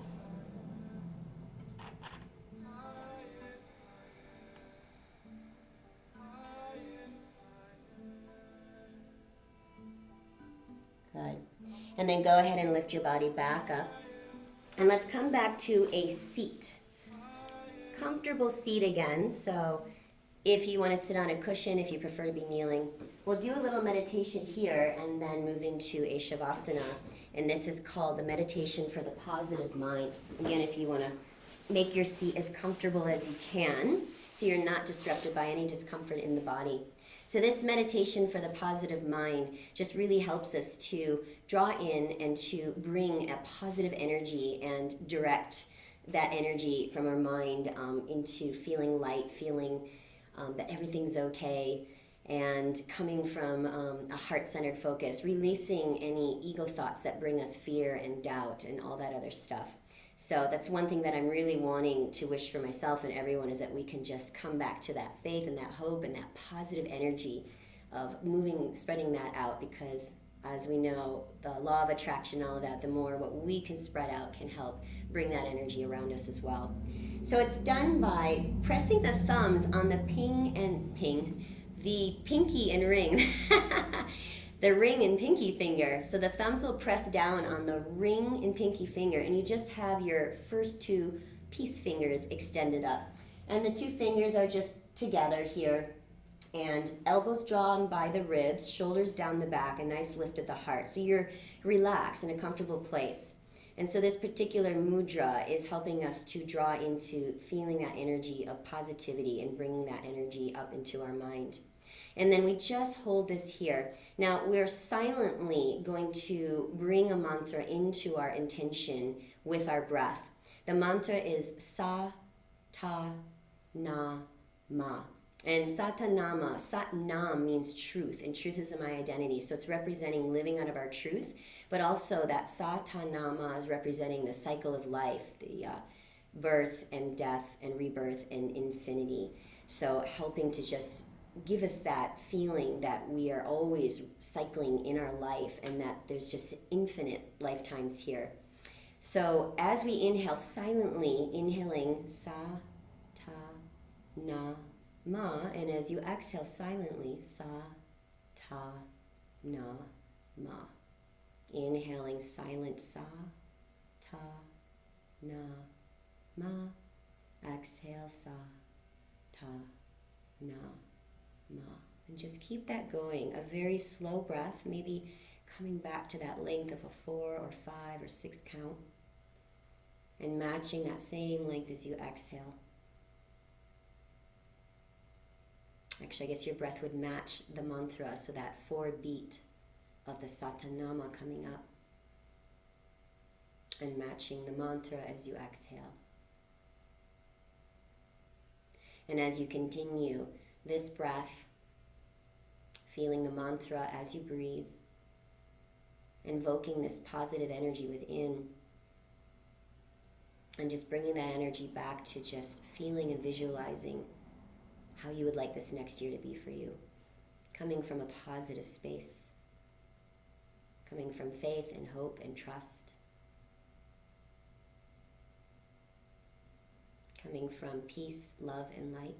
Good. And then go ahead and lift your body back up. And let's come back to a seat. Comfortable seat again. So if you want to sit on a cushion, if you prefer to be kneeling, we'll do a little meditation here and then moving to a Shavasana. And this is called the meditation for the positive mind. Again, if you want to make your seat as comfortable as you can, so you're not disrupted by any discomfort in the body. So this meditation for the positive mind just really helps us to draw in and to bring a positive energy and direct that energy from our mind into feeling light, feeling that everything's okay, and coming from a heart-centered focus, releasing any ego thoughts that bring us fear and doubt and all that other stuff. So that's one thing that I'm really wanting to wish for myself and everyone, is that we can just come back to that faith and that hope and that positive energy of moving, spreading that out, because as we know, the law of attraction, all of that, the more what we can spread out can help bring that energy around us as well. So it's done by pressing the thumbs on the the pinky and ring, the ring and pinky finger. So the thumbs will press down on the ring and pinky finger, and you just have your first two peace fingers extended up. And the two fingers are just together here, and elbows drawn by the ribs, shoulders down the back, a nice lift of the heart. So you're relaxed in a comfortable place. And so this particular mudra is helping us to draw into feeling that energy of positivity and bringing that energy up into our mind. And then we just hold this here. Now we're silently going to bring a mantra into our intention with our breath. The mantra is Sa, Ta, Na, Ma. And Satanama, Satnam means truth, and truth is my identity. So it's representing living out of our truth, but also that Satanama is representing the cycle of life, the birth and death and rebirth and infinity. So helping to just give us that feeling that we are always cycling in our life and that there's just infinite lifetimes here. So as we inhale silently, inhaling Sa, Ta, Na, Ma, and as you exhale silently, Sa, Ta, Na, Ma. Inhaling silent Sa, Ta, Na, Ma. Exhale Sa, Ta, Na, Ma. And just keep that going. A very slow breath, maybe coming back to that length of a 4 or 5 or 6 count. And matching that same length as you exhale. Actually, I guess your breath would match the mantra, so that 4 beat of the Satanama coming up. And matching the mantra as you exhale. And as you continue this breath, feeling the mantra as you breathe, invoking this positive energy within, and just bringing that energy back to just feeling and visualizing how you would like this next year to be for you. Coming from a positive space. Coming from faith and hope and trust. Coming from peace, love, and light.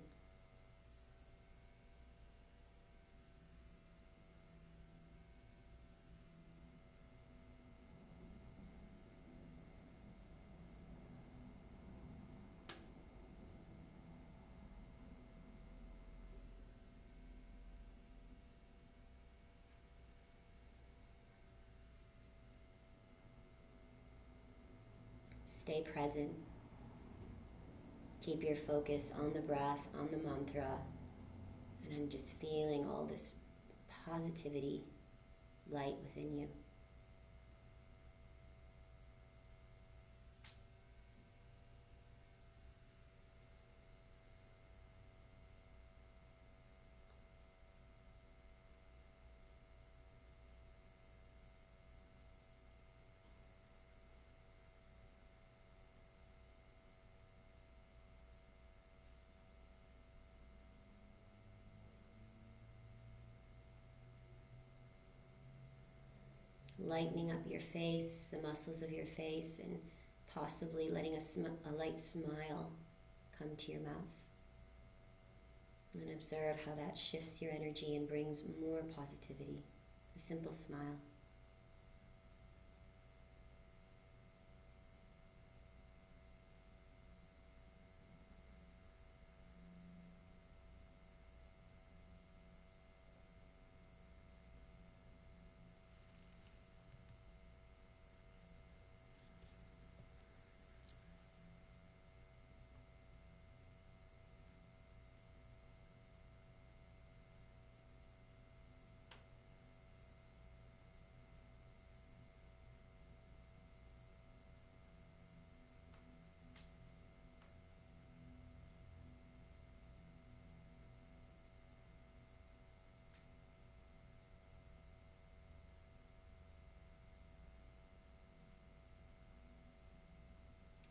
Stay present. Keep your focus on the breath, on the mantra, and I'm just feeling all this positivity, light within you. Lightening up your face, the muscles of your face, and possibly letting a light smile come to your mouth. And observe how that shifts your energy and brings more positivity. A simple smile.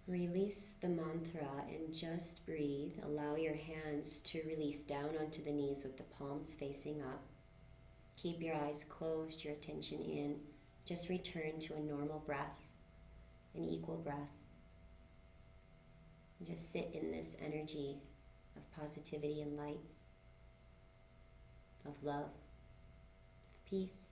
Release the mantra and just breathe. Allow your hands to release down onto the knees with the palms facing up. Keep your eyes closed, your attention in. Just return to a normal breath, an equal breath. And just sit in this energy of positivity and light, of love, of peace.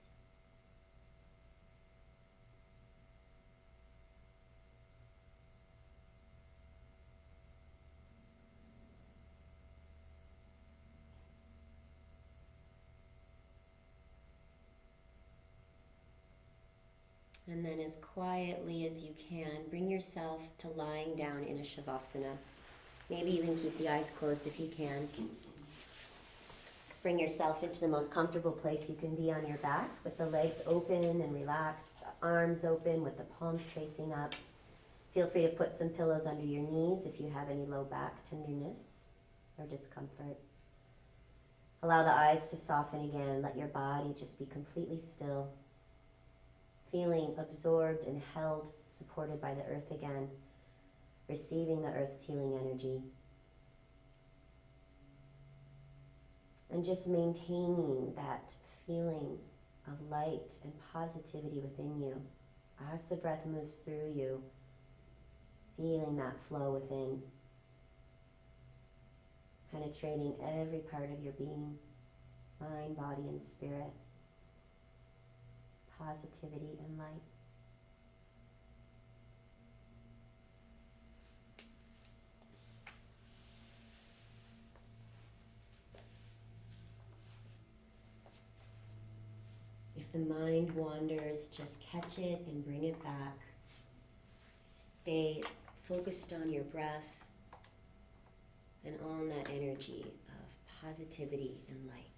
And then as quietly as you can, bring yourself to lying down in a Shavasana. Maybe even keep the eyes closed if you can. Bring yourself into the most comfortable place you can be on your back, with the legs open and relaxed, the arms open with the palms facing up. Feel free to put some pillows under your knees if you have any low back tenderness or discomfort. Allow the eyes to soften again. Let your body just be completely still. Feeling absorbed and held, supported by the earth again, receiving the earth's healing energy. And just maintaining that feeling of light and positivity within you as the breath moves through you, feeling that flow within, penetrating every part of your being, mind, body, and spirit. Positivity and light. If the mind wanders, just catch it and bring it back. Stay focused on your breath and on that energy of positivity and light.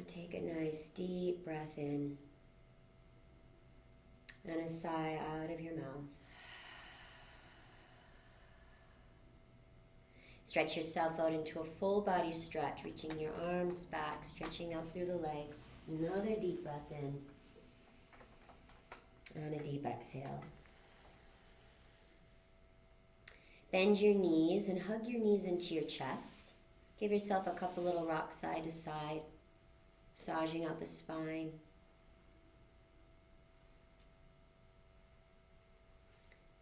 Take a nice deep breath in and a sigh out of your mouth. Stretch yourself out into a full body stretch, reaching your arms back, stretching up through the legs. Another deep breath in and a deep exhale. Bend your knees and hug your knees into your chest. Give yourself a couple little rocks side to side, massaging out the spine.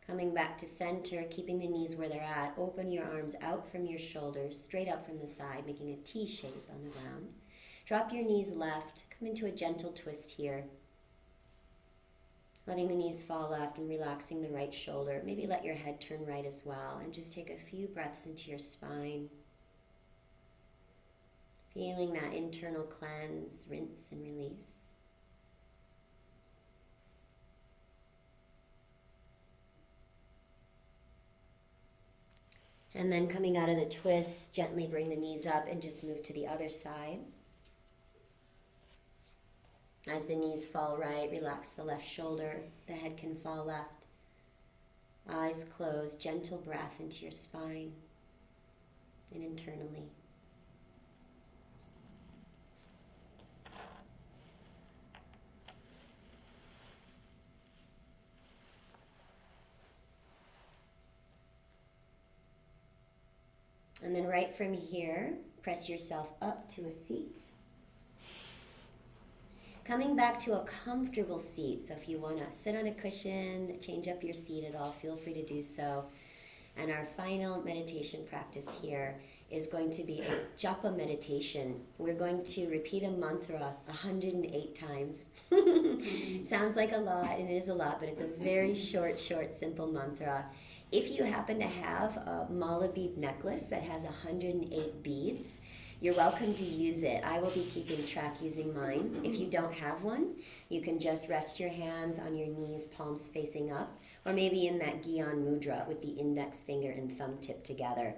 Coming back to center, keeping the knees where they're at. Open your arms out from your shoulders, straight up from the side, making a T shape on the ground. Drop your knees left. Come into a gentle twist here. Letting the knees fall left and relaxing the right shoulder. Maybe let your head turn right as well. And just take a few breaths into your spine. Feeling that internal cleanse, rinse and release. And then coming out of the twist, gently bring the knees up and just move to the other side. As the knees fall right, relax the left shoulder. The head can fall left. Eyes closed, gentle breath into your spine and internally. And then right from here, press yourself up to a seat. Coming back to a comfortable seat. So if you want to sit on a cushion, change up your seat at all, feel free to do so. And our final meditation practice here is going to be a japa meditation. We're going to repeat a mantra 108 times. Sounds like a lot, and it is a lot, but it's a very short, simple mantra. If you happen to have a mala bead necklace that has 108 beads, you're welcome to use it. I will be keeping track using mine. If you don't have one, you can just rest your hands on your knees, palms facing up, or maybe in that Gyan Mudra with the index finger and thumb tip together.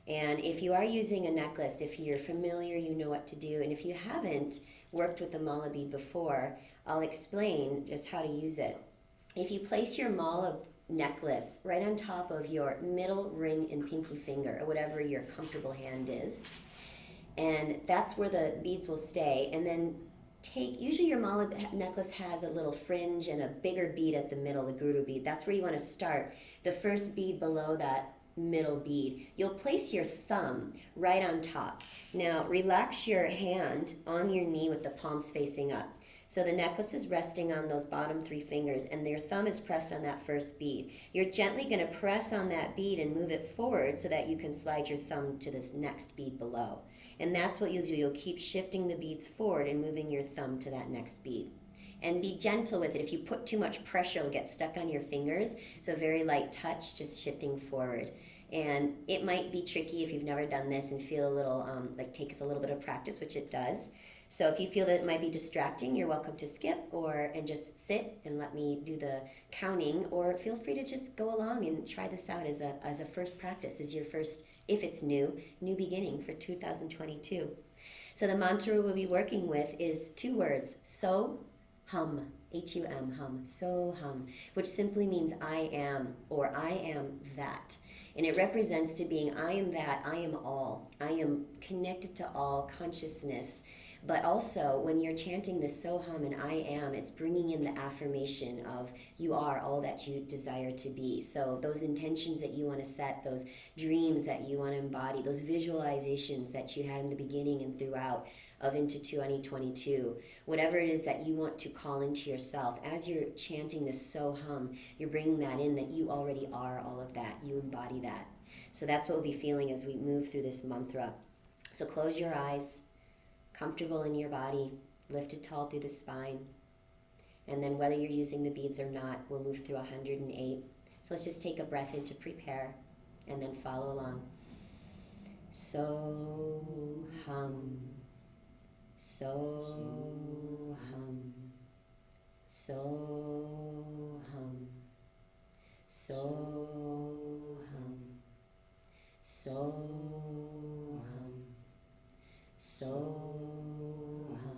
And if you are using a necklace, if you're familiar, you know what to do. And if you haven't worked with a mala bead before, I'll explain just how to use it. If you place your mala necklace right on top of your middle ring and pinky finger, or whatever your comfortable hand is, and that's where the beads will stay. And then usually your mala necklace has a little fringe and a bigger bead at the middle, the guru bead. That's where you want to start. The first bead below that middle bead. You'll place your thumb right on top. Now relax your hand on your knee with the palms facing up. So the necklace is resting on those bottom 3 fingers and your thumb is pressed on that first bead. You're gently going to press on that bead and move it forward so that you can slide your thumb to this next bead below. And that's what you'll do. You'll keep shifting the beads forward and moving your thumb to that next bead. And be gentle with it. If you put too much pressure, it'll get stuck on your fingers. So very light touch, just shifting forward. And it might be tricky if you've never done this and feel a little, takes a little bit of practice, which it does. So if you feel that it might be distracting, you're welcome to skip and just sit and let me do the counting, or feel free to just go along and try this out as a first practice, as your first, if it's new beginning for 2022. So the mantra we'll be working with is 2 words, so hum, H-U-M, hum, so hum, which simply means I am, or I am that. And it represents to being I am that, I am all. I am connected to all consciousness. But also, when you're chanting this so hum and I am, it's bringing in the affirmation of you are all that you desire to be. So those intentions that you want to set, those dreams that you want to embody, those visualizations that you had in the beginning and throughout of into 2022, whatever it is that you want to call into yourself, as you're chanting this so hum, you're bringing that in, that you already are all of that. You embody that. So that's what we'll be feeling as we move through this mantra. So close your eyes. Comfortable in your body, lifted tall through the spine. And then whether you're using the beads or not, we'll move through 108. So let's just take a breath in to prepare and then follow along. So hum, so hum, so hum, so hum, so hum. So hum.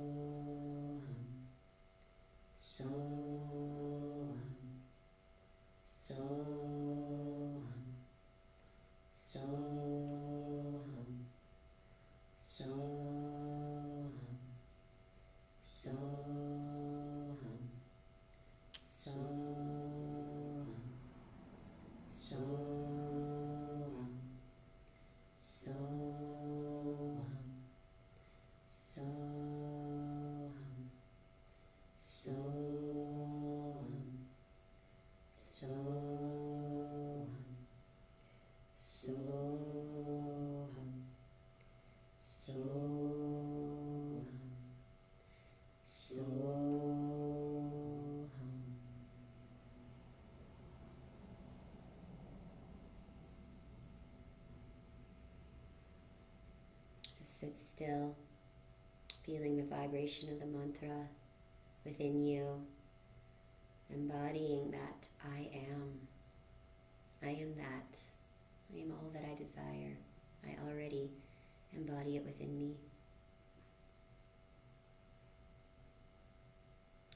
sit still, feeling the vibration of the mantra within you, embodying that I am. I am that. I am all that I desire. I already embody it within me.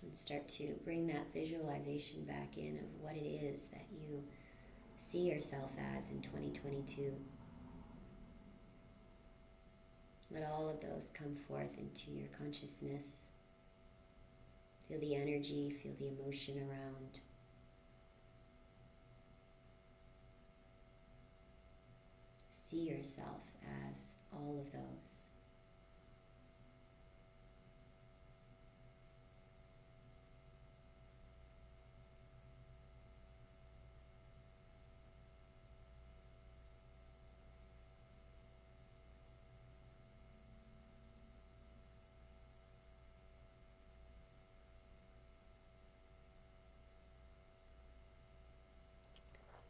And start to bring that visualization back in of what it is that you see yourself as in 2022. Let all of those come forth into your consciousness. Feel the energy, feel the emotion around. See yourself as all of those.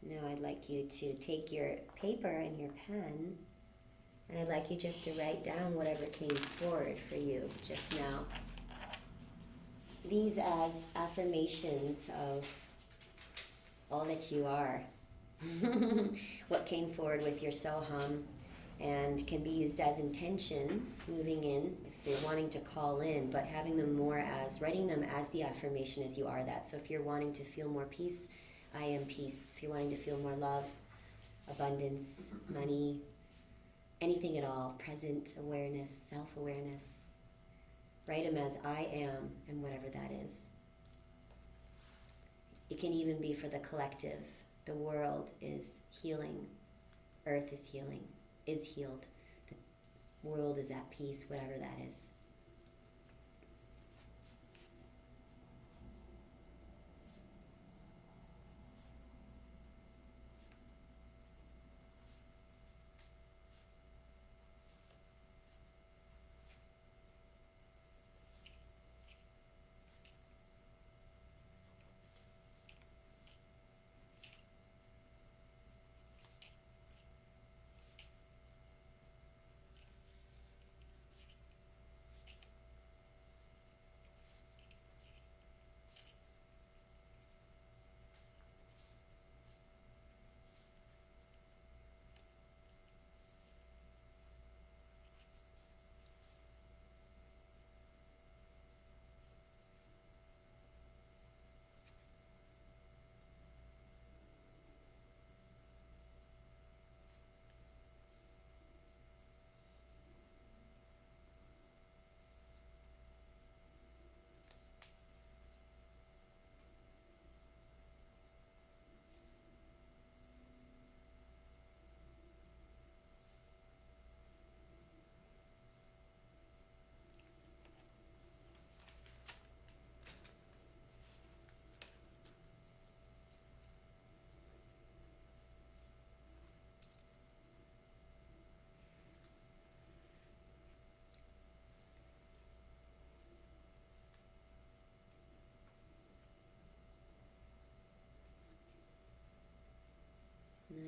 Now I'd like you to take your paper and your pen, and I'd like you just to write down whatever came forward for you just now. These as affirmations of all that you are. What came forward with your Soham, and can be used as intentions moving in if you're wanting to call in, but having them more as, writing them as the affirmation as you are that. So if you're wanting to feel more peace, I am peace. If you're wanting to feel more love, abundance, money, anything at all, present awareness, self-awareness, write them as I am and whatever that is. It can even be for the collective. The world is healing. Earth is healing, is healed. The world is at peace, whatever that is.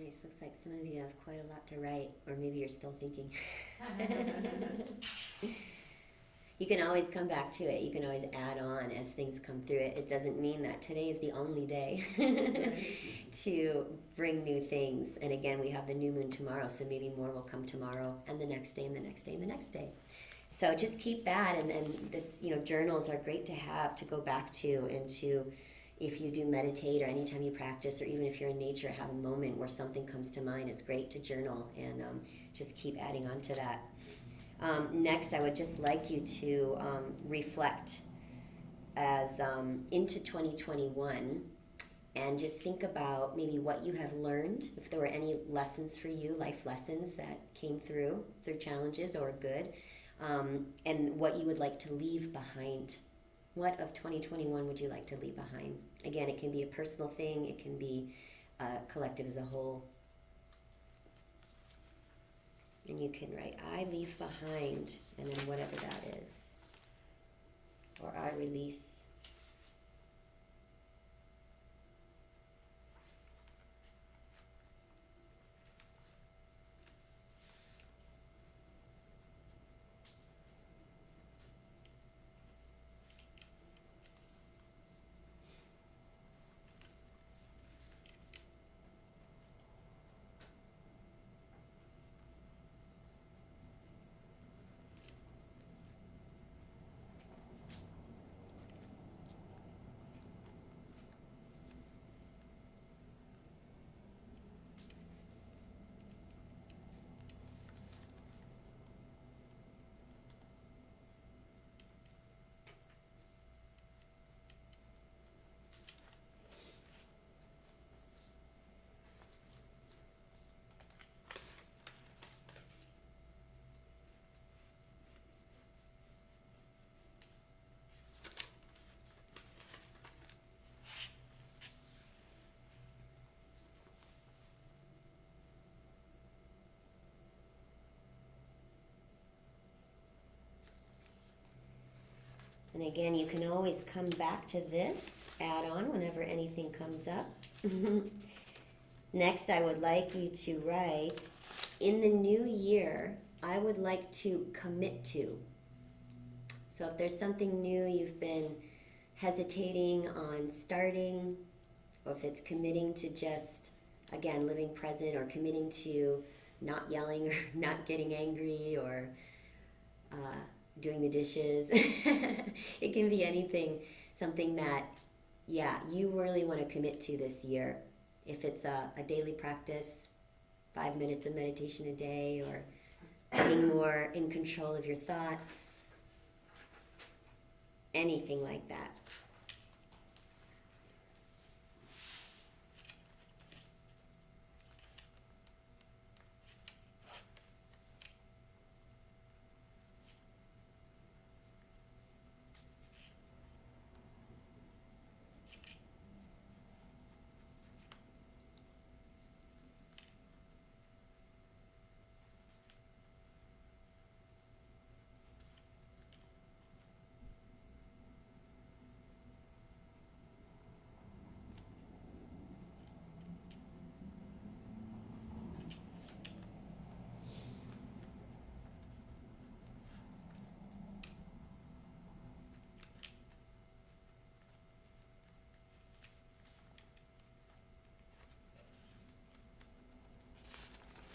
Nice. Looks like some of you have quite a lot to write, or maybe you're still thinking. You can always come back to it. You can always add on as things come through it. It doesn't mean that today is the only day to bring new things. And again, we have the new moon tomorrow, so maybe more will come tomorrow, and the next day, and the next day, and the next day. So just keep that, and this, journals are great to have to go back to, and to, if you do meditate or anytime you practice, or even if you're in nature, have a moment where something comes to mind. It's great to journal, and just keep adding on to that. Next, I would just like you to reflect as into 2021, and just think about maybe what you have learned, if there were any lessons for you, life lessons that came through challenges or good, and what you would like to leave behind. What of 2021 would you like to leave behind? Again, it can be a personal thing, it can be collective as a whole. And you can write, I leave behind, and then whatever that is. Or I release. And again, you can always come back to this add-on whenever anything comes up. Next, I would like you to write, in the new year, I would like to commit to. So if there's something new you've been hesitating on starting, or if it's committing to just, again, living present, or committing to not yelling or not getting angry, or doing the dishes. It can be anything, something that, yeah, you really want to commit to this year. If it's a daily practice, 5 minutes of meditation a day, or getting more in control of your thoughts, anything like that.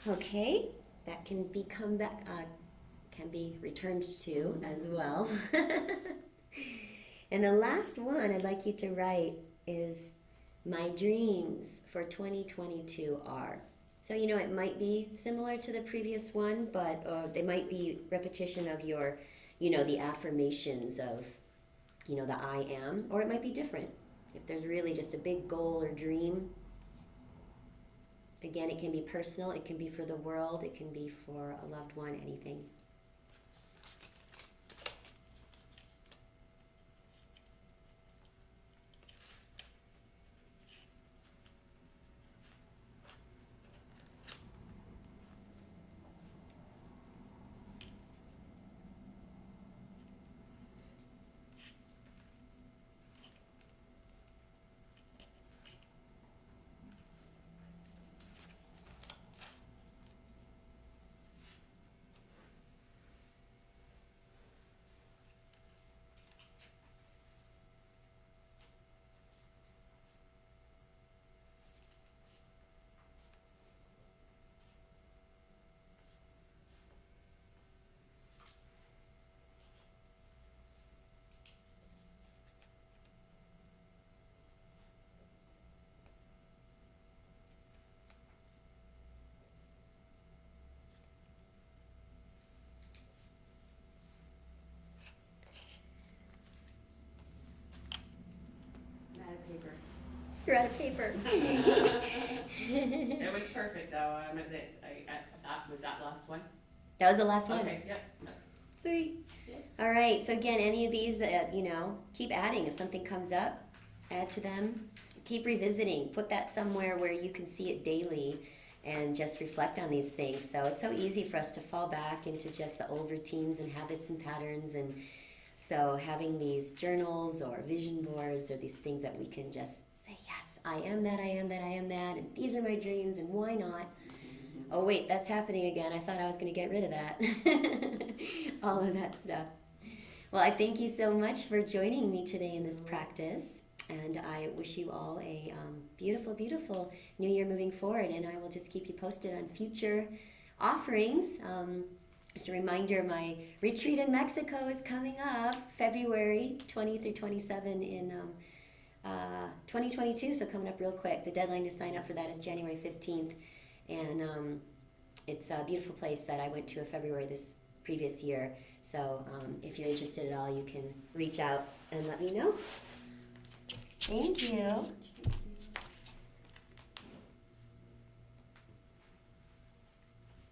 Okay, that can can be returned to as well. And the last one I'd like you to write is, my dreams for 2022 are. So, it might be similar to the previous one, but they might be repetition of your, the affirmations of, the I am, or it might be different. If there's really just a big goal or dream, again, it can be personal, it can be for the world, it can be for a loved one, anything. Paper. You're out of paper. It was perfect though. Was that last one? That was the last one. Okay, yep. Sweet. Yeah. All right, so again, any of these, keep adding. If something comes up, add to them. Keep revisiting. Put that somewhere where you can see it daily and just reflect on these things. So it's so easy for us to fall back into just the old routines and habits and patterns. And so having these journals or vision boards or these things that we can just say, yes, I am that, I am that, I am that, and these are my dreams, and why not? Oh, wait, that's happening again. I thought I was going to get rid of that. All of that stuff. Well, I thank you so much for joining me today in this practice. And I wish you all a beautiful, beautiful new year moving forward. And I will just keep you posted on future offerings. Just a reminder, my retreat in Mexico is coming up February 20 through 27 in 2022. So coming up real quick. The deadline to sign up for that is January 15th. And it's a beautiful place that I went to in February this previous year. So if you're interested at all, you can reach out and let me know. Thank you.